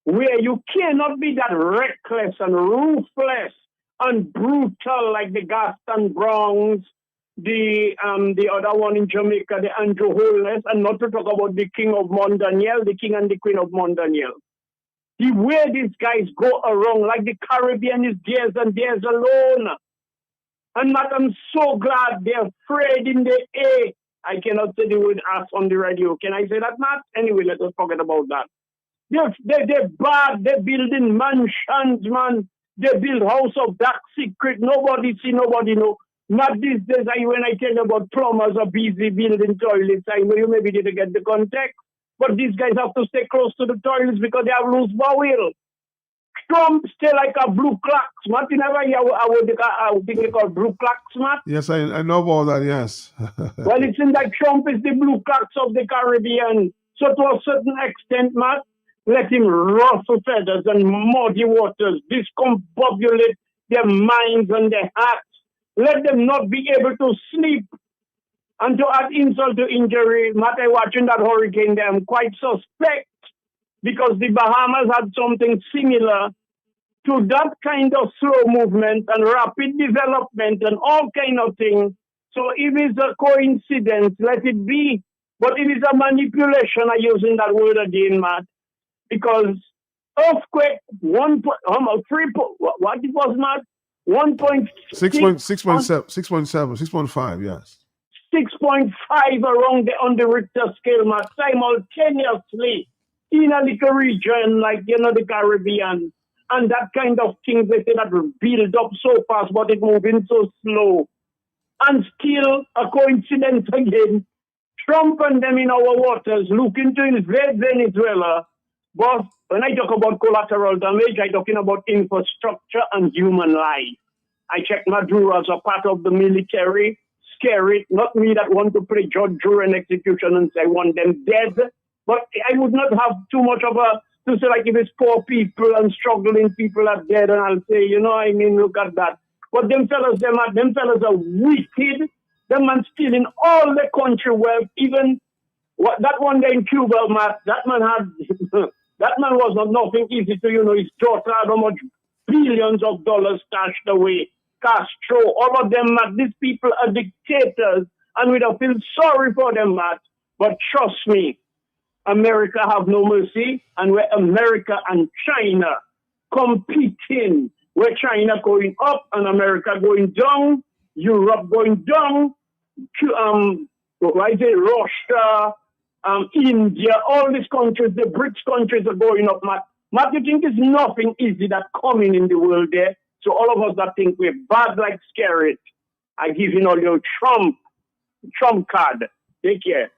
Where you cannot be that reckless and ruthless and brutal like the Gaston Browns, the other one in Jamaica, the Andrew Holness, and not to talk about the King of Mondaniel, the King and the Queen of Mondaniel. The way these guys go around, like the Caribbean is theirs and theirs alone. And Matt, I'm so glad they're afraid in the air. I cannot say the word ass on the radio. Can I say that, Matt? Anyway, let us forget about that. They're bad. They're building mansions, man. They build house of dark secret. Nobody see, nobody know. Not these days, when I tell you about plumbers are busy building toilets, I know you maybe didn't get the context. But these guys have to stay close to the toilets because they have loose bowel. Trump stay like a blue clocks. Martin, ever hear I would think they call blue clocks, Matt? Yes, I know about that, yes. Well, it seems like Trump is the blue clocks of the Caribbean. So to a certain extent, Matt, let him ruffle feathers and muddy waters, discombobulate their minds and their hearts. Let them not be able to sleep. And to add insult to injury, Matt, I watching that hurricane there, I'm quite suspect because the Bahamas had something similar to that kind of slow movement and rapid development and all kind of things. So if it's a coincidence, let it be. But if it's a manipulation, I'm using that word again, Matt, because earthquake, what it was, Matt? 6.5, yes. 6.5 on the Richter scale, Matt, simultaneously in a little region like, the Caribbean. And that kind of thing, they say that will build up so fast, but it's moving so slow. And still, a coincidence again, Trump and them in our waters looking to invade Venezuela. But when I talk about collateral damage, I'm talking about infrastructure and human life. I check Maduro as a part of the military. Scary, not me that want to play judge, jury, and execution and say I want them dead. But I would not have too much of to say like if it's poor people and struggling people are dead, and I'll say, look at that. But them fellas are wicked. Them man stealing all the country wealth. Even that one day in Cuba, that man was not nothing easy to, his daughter had how much billions of dollars stashed away. Castro, all of them, these people are dictators, and we don't feel sorry for them, but trust me, America have no mercy, and where America and China competing, where China going up and America going down, Europe going down, Russia, India, all these countries, the BRICS countries are going up, Matt, you think there's nothing easy that coming in the world there? So all of us that think we're bad like Skerrit, I give you all your Trump card. Take care.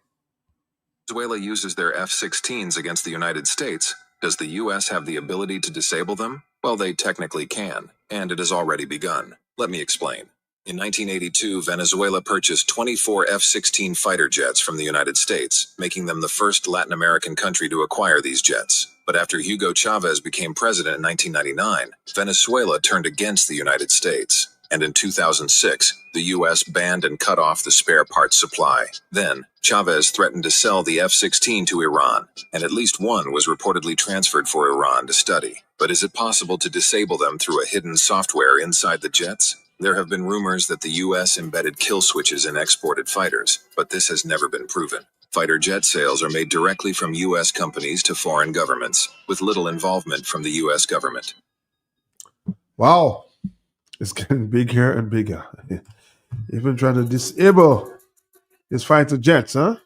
Venezuela uses their F-16s against the United States. Does the U.S. have the ability to disable them? Well, they technically can, and it has already begun. Let me explain. In 1982, Venezuela purchased 24 F-16 fighter jets from the United States, making them the first Latin American country to acquire these jets. But after Hugo Chavez became president in 1999, Venezuela turned against the United States. And in 2006, the U.S. banned and cut off the spare parts supply. Then, Chavez threatened to sell the F-16 to Iran, and at least one was reportedly transferred for Iran to study. But is it possible to disable them through a hidden software inside the jets? There have been rumors that the U.S. embedded kill switches in exported fighters, but this has never been proven. Fighter jet sales are made directly from U.S. companies to foreign governments, with little involvement from the U.S. government. Wow. It's getting bigger and bigger. Even trying to disable his fighter jets, huh?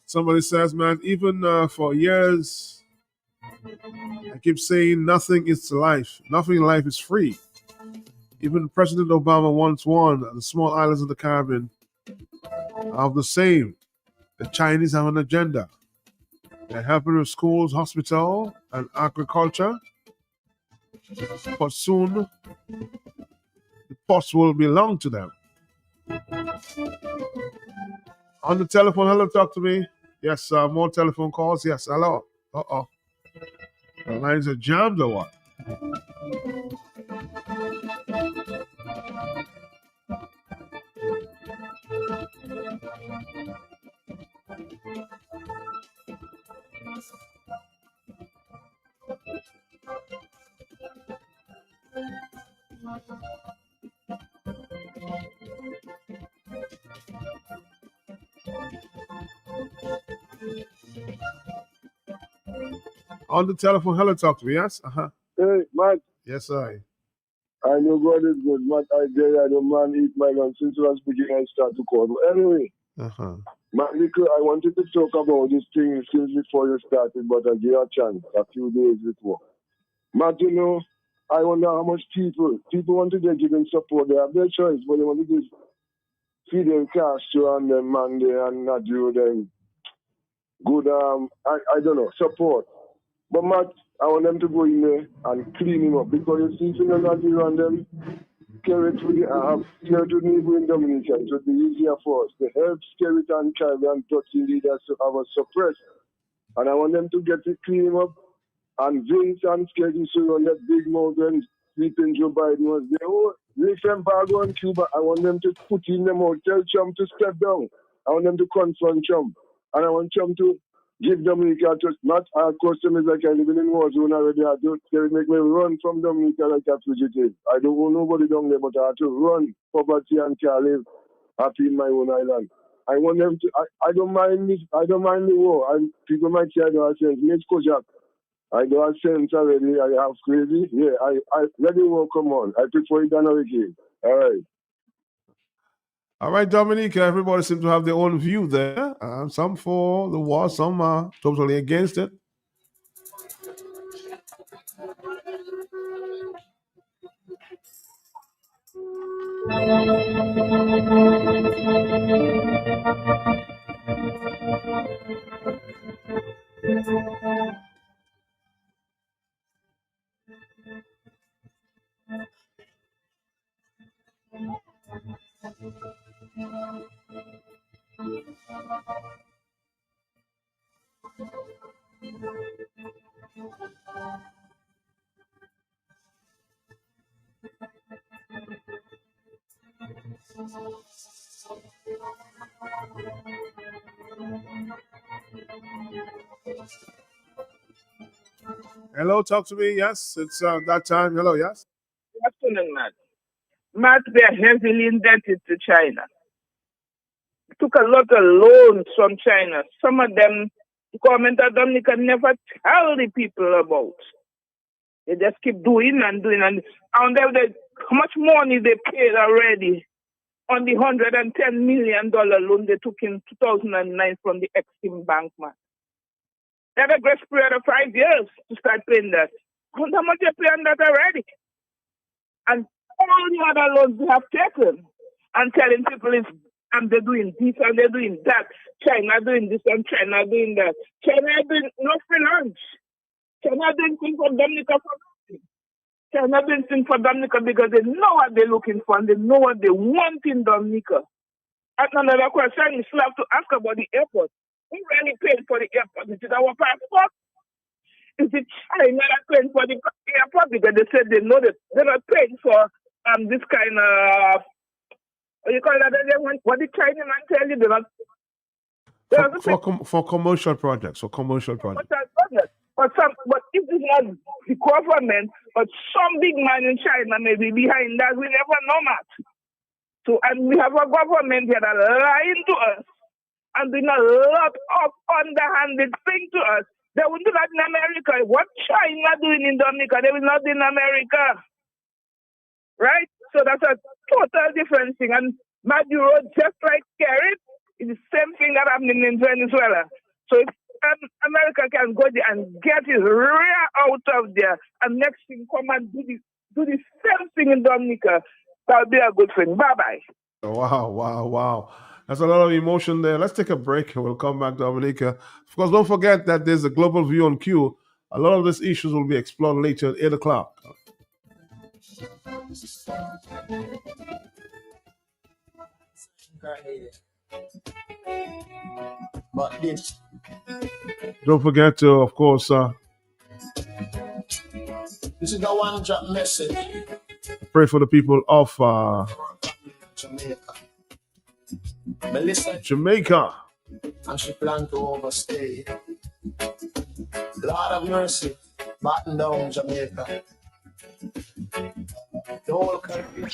Somebody says, man, even for years, I keep saying nothing is life. Nothing in life is free. Even President Obama once warned the small islands of the Caribbean are the same. The Chinese have an agenda. They're helping with schools, hospital, and agriculture. But soon, the post will belong to them. On the telephone, hello, talk to me. Yes, more telephone calls. Yes, hello. Uh-oh. The lines are jammed or what? On the telephone, hello, talk to me. Yes, Hey, Matt. Yes, I know God is good, Matt. I don't man eat my lunch since last beginning. I start to call. But anyway, Matt, I wanted to talk about this thing since before you started, but I gave a chance a few days before. Matt, I wonder how much people want to give them support. They have their choice, but they want to give Fidel Castro and them man there and not do them good, I don't know, support. But Matt, I want them to go in there and clean him up because you see things not around them. Carry to the neighboring Dominican, so it'll be easier for us. The help Skerrit and Caribbean touching leaders to have us suppressed. And I want them to get it clean him up. And Vince and Skerrit so on that big mountain sleeping Joe Biden was there. Oh, this embargo on Cuba, I want them to put in them out. Tell Trump to step down. I want them to confront Trump. And I want Trump to give Dominica just not our customers like I live in war zone already. They make me run from Dominica like a fugitive. I don't want nobody down there, but I have to run poverty and can't live happy in my own island. I want them to. I don't mind this. I don't mind the war. And people might say I don't have sense. Let's go, Jack. I don't have sense already. I have crazy. Yeah, I let the war come on. I prefer it than a hurricane. All right. All right, Dominica, everybody seems to have their own view there. Some for the war, some are totally against it. Hello, talk to me. Yes, it's that time. Hello, yes. Good afternoon, Matt. Matt, we are heavily indebted to China. We took a lot of loans from China. Some of them, the government of Dominica never tell the people about. They just keep doing and doing. And how much money they paid already on the $110 million loan they took in 2009 from the Exim Bank, man. They had a grace period of 5 years to start paying that. How much they pay on that already? And all the other loans they have taken and telling people is and they're doing this and they're doing that. China doing this and China doing that. China doing no finance. China doing things for Dominica for nothing. China doing things for Dominica because they know what they're looking for and they know what they want in Dominica. And another question you still have to ask about the airport. Who really paid for the airport? Is it our passport? Is it China that paying for the airport? Because they said they know that they're not paying for this kind of what you call that? What did China man tell you? They're not For commercial projects. For commercial projects. But if it's not the government, but some big man in China may be behind that, we never know, Matt. So, and we have a government here that lying to us and doing a lot of underhanded thing to us. They will do that in America. What China doing in Dominica, they will not do in America. Right? So that's a total different thing. And Maduro, just like Kerry, it's the same thing that happening in Venezuela. So if America can go there and get his rear out of there, and next thing come and do the same thing in Dominica, that'll be a good thing. Bye-bye. Wow. There's a lot of emotion there. Let's take a break and we'll come back to Dominica. Of course, don't forget that there's a global view on Q. A lot of these issues will be explored later at 8 o'clock. Don't forget to, of course, this is the one drop message. Pray for the people of Jamaica. Melissa, Jamaica. And she planned to overstay. Lord of mercy, batten down Jamaica. The whole country.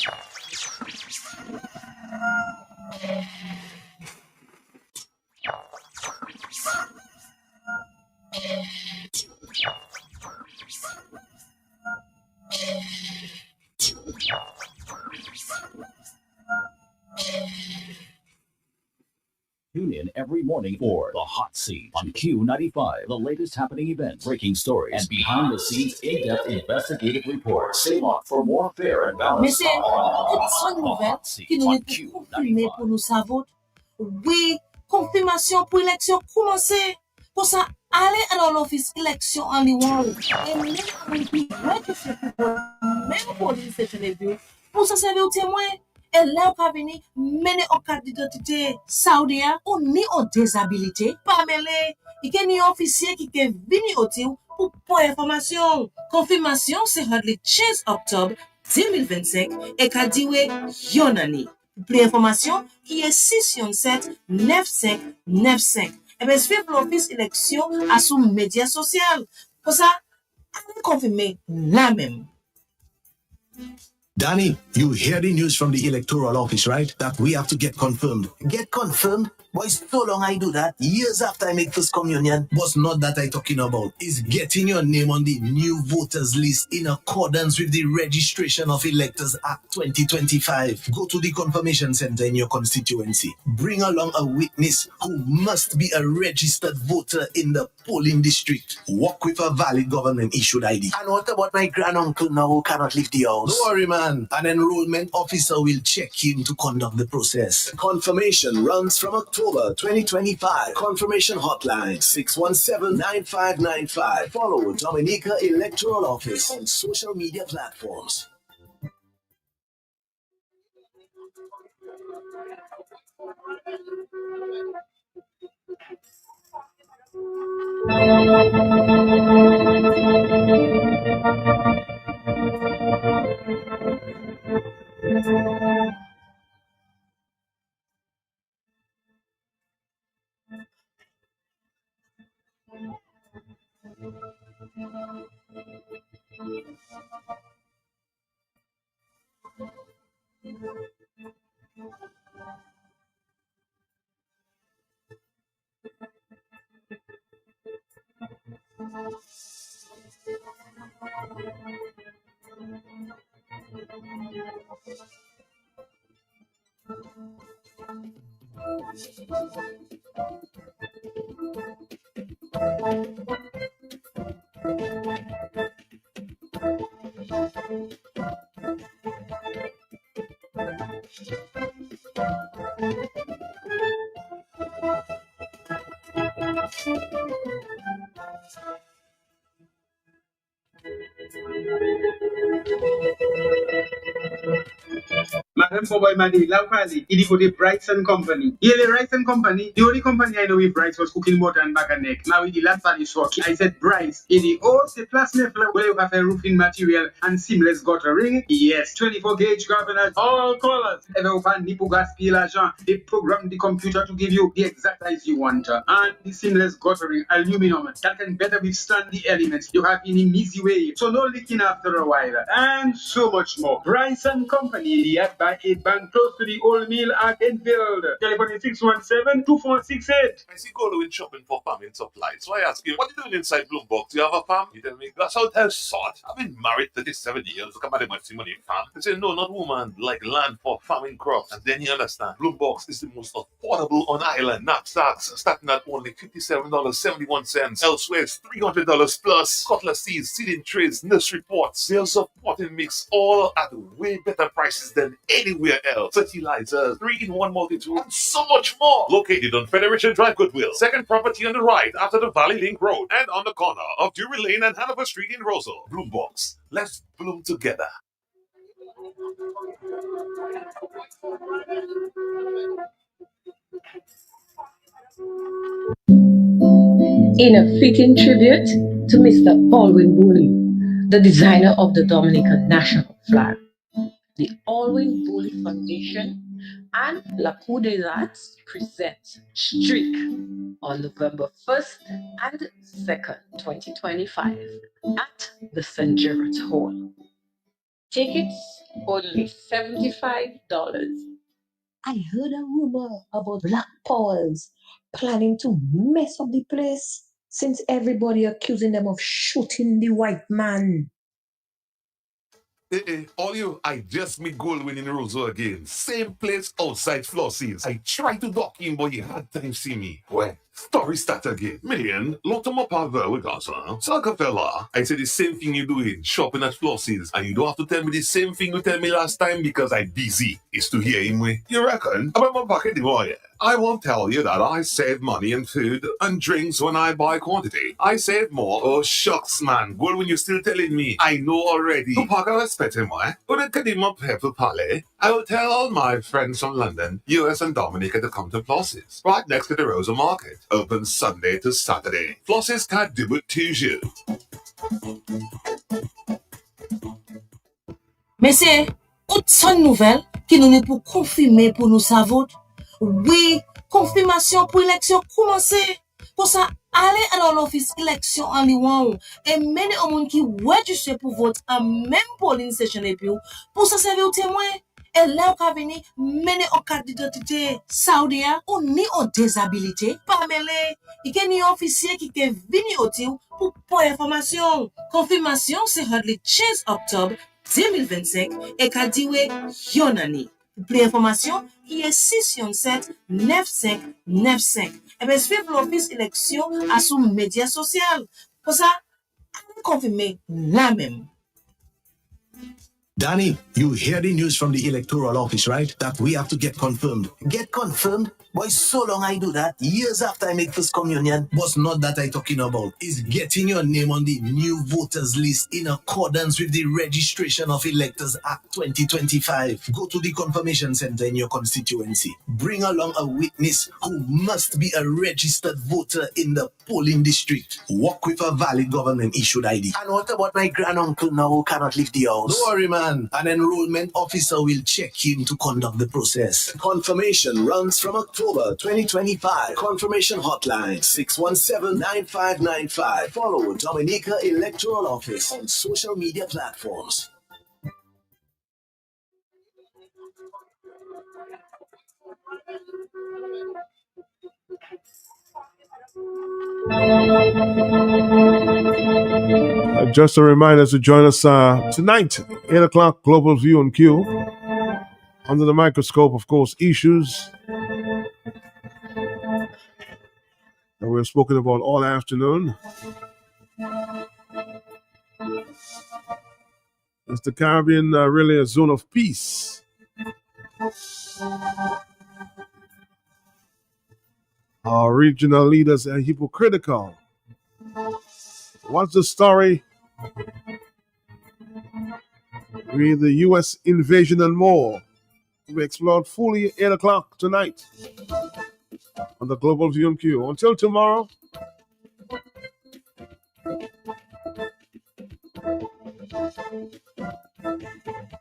Tune in every morning for The Hot Seat on Q95, the latest happening events, breaking stories, and behind-the-scenes in-depth investigative reports. Stay locked for more fair and balanced Mais c'est une nouvelle qui nous est confirmée pour nous savoir. Oui, confirmation pour l'élection commencer. Pour ça, aller dans l'office élection en Lyon. Et même pour les pour ça servir au témoin. Et là, on va venir mener en carte d'identité saoudien ou ni en déshabilité. Pas mêlé. Il y a ni officier qui est venu au tir pour information. Confirmation, c'est le 15 octobre 2025 et qu'a dit Yonani. Pour information, qui est 617 9595. Et bien, suivre l'office élection à son média social. Pour ça, allez confirmer la même. Danny, you hear the news from the electoral office, right? That we have to get confirmed. Get confirmed? Boy, so long I do that, years after I make first communion. But not that I talking about. Is getting your name on the new voters list in accordance with the Registration of Electors Act 2025. Go to the confirmation center in your constituency. Bring along a witness who must be a registered voter in the polling district. Walk with a valid government-issued ID. And what about my granduncle now who cannot leave the house? Don't worry, man. An enrollment officer will check him to conduct the process. Confirmation runs from October 2025. Confirmation hotline 617-9595. Follow Dominica Electoral Office on social media platforms. Madam Boy Madi, locally, it for the Brights and Company. Here the Brights and Company, the only company I know with Brights was cooking water and back and neck. Now with the last valley short, I said Brights. In the old the plastic where you have a roofing material and seamless guttering. Yes, 24 gauge governors, all colors. Ever open Nipo gas peel agent, they program the computer to give you the exact size you want. And the seamless guttering, aluminum, that can better withstand the elements. You have in an easy way, so no leaking after a while. And so much more. Brights and Company, the app by 8 Bank close to the old mill at Enfield. Telephone 617-2468. I see Golo in shopping for farming supplies. So I ask him, what are you doing inside Bloombox? Do you have a farm? He tell me, that's how it sort. I've been married 37 years. Look at my money farm. He say, no, not woman, like land for farming crops. And then you understand, Bloombox is the most affordable on island. Knapsacks starting at only $57.71. Elsewhere, it's $300 plus. Cutlass seeds, seeding trays, nursery pots, sales of potting mix, all at way better prices than anywhere else. Fertilizers, 3-in-1 multi-tool, and so much more. Located on Federation Drive, Goodwill. Second property on the right after the Valley Link Road and on the corner of Drury Lane and Hanover Street in Rosal. Bloombox. Let's bloom together. In a fitting tribute to Mr. Alwyn Booley, the designer of the Dominican national flag, the Alwyn Booley Foundation and La Cour des Arts present Streak on November 1st and 2nd, 2025 at the St. Gerard's Hall. Tickets only $75. I heard a rumor about Black Powers planning to mess up the place since everybody accusing them of shooting the white man. All you, I just meet Goldwyn in Roseau again. Same place outside Flossie's. I tried to dock in, but you had time see me. Well, story start again. Million, lot of my power with us, huh? Saka fella, I said the same thing you doing, shopping at Flossie's, and you don't have to tell me the same thing you tell me last time because I busy. It's to hear him way. You reckon? About my pocket, boy. I won't tell you that I save money in food and drinks when I buy quantity. I save more. Oh, shucks, man. Good when you're still telling me. I know already. To pack a respect him, eh? But it can him up here to Palais. I will tell all my friends from London, US and Dominica to come to Flossie's. Right next to the Rosa Market. Open Sunday to Saturday. Flossie's can't do it to you. Messieurs, autre nouvelle qui nous est pour confirmer pour nous savoir. Oui, confirmation pour l'élection commencer. Pour ça, allez dans l'office élection en Liwan et mener au monde qui registre pour vote en même polling station et puis pour ça servir au témoin. Et là, on va venir mener en carte d'identité saoudien ou ni en déshabilité. Pas mêlé. Il y a un officier qui est venu au tir pour information. Confirmation, c'est le 15 octobre 2025 et qu'a dit ouais, yonani. Pour plus d'informations, il est 617 9595. Et bien, suivre l'office élection à son média social. Pour ça, confirmer la même. Danny, you hear the news from the electoral office, right? That we have to get confirmed. Get confirmed? Boy, so long I do that. Years after I make first communion. But not that I talking about. Is getting your name on the new voters list in accordance with the Registration of Electors Act 2025. Go to the confirmation center in your constituency. Bring along a witness who must be a registered voter in the polling district. Walk with a valid government-issued ID. And what about my granduncle now who cannot leave the house? Don't worry, man. An enrollment officer will check him to conduct the process. Confirmation runs from October 2025. Confirmation hotline 617-9595. Follow Dominica Electoral Office on social media platforms. Just a reminder to join us tonight, 8 o'clock, Global View on Q. Under the microscope, of course, issues that we've spoken about all afternoon. Is the Caribbean really a zone of peace? Our regional leaders are hypocritical. What's the story with the U.S. invasion and more? We explored fully at 8 o'clock tonight on the Global View and Q. Until tomorrow,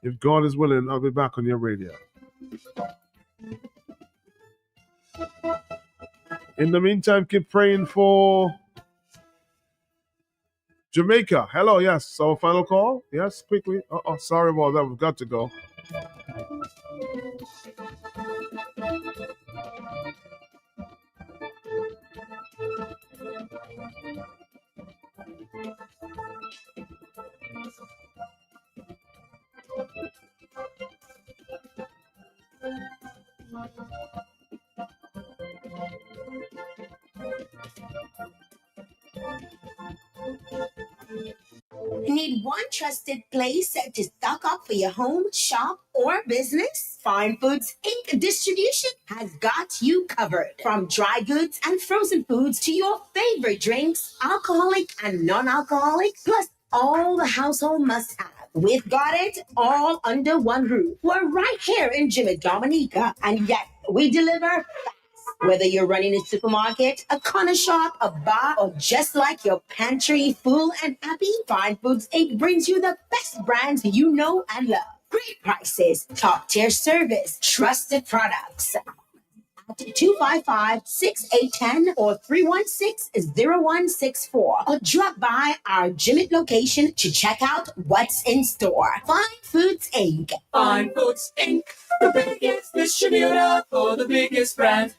if God is willing, I'll be back on your radio. In the meantime, keep praying for Jamaica. Hello, yes. Our final call. Yes, quickly. Sorry about that. We've got to go. Need one trusted place to stock up for your home, shop, or business? Fine Foods Inc. Distribution has got you covered. From dry goods and frozen foods to your favorite drinks, alcoholic and non-alcoholic, plus all the household must-have. We've got it all under one roof. We're right here in Jimmy Dominica, and yet we deliver fast. Whether you're running a supermarket, a corner shop, a bar, or just like your pantry full and happy, Fine Foods Inc. brings you the best brands you know and love. Great prices, top-tier service, trusted products. 255-6810 or 316-0164 or drop by our Jimmy location to check out what's in store. Fine Foods Inc. Fine Foods Inc. The biggest distributor for the biggest brand.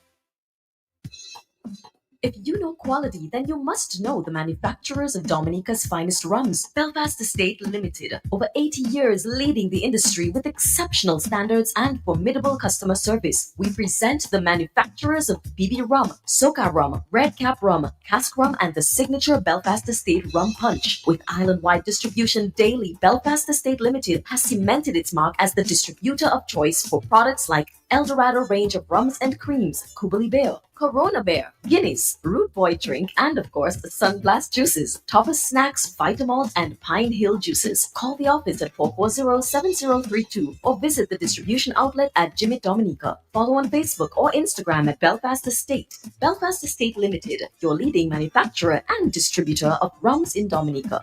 If you know quality, then you must know the manufacturers of Dominica's finest rums. Belfast Estate Limited, over 80 years leading the industry with exceptional standards and formidable customer service. We present the manufacturers of BB Rum, Soca Rum, Red Cap Rum, Cask Rum, and the signature Belfast Estate Rum Punch. With island-wide distribution daily, Belfast Estate Limited has cemented its mark as the distributor of choice for products like Eldorado range of rums and creams, Kubali Bear, Corona Bear, Guinness, Root Boy drink, and of course the Sunblast juices, Toppers snacks, Vitamalt, and Pine Hill juices. Call the office at 440-7032 or visit the distribution outlet at Jimmy Dominica. Follow on Facebook or Instagram at Belfast Estate. Belfast Estate Limited, your leading manufacturer and distributor of rums in Dominica.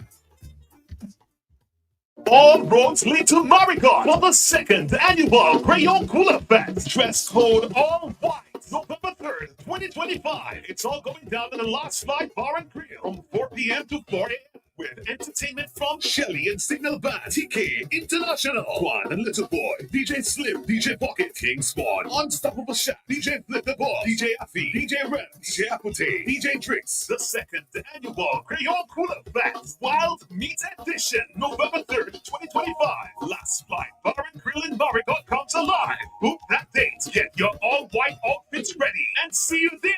All roads lead to Marigot for the second annual Crayon Cooler Fest. Dress code all white. November 3rd, 2025. It's all going down in the Last Slide Bar and Grill from 4 p.m. to 4 a.m. with entertainment from Shelly and Signal Band, TK International, Juan and Little Boy, DJ Slim, DJ Pocket, King Spawn, Unstoppable Shaq, DJ Flip the Ball, DJ Affy, DJ Rem, DJ Apute, DJ Drinks, the second annual Crayon Cooler Blast Wild Meat Edition, November 3rd, 2025. Last Flight Bar and Grill in Maricot comes alive. Book that date, get your all-white outfits ready, and see you there.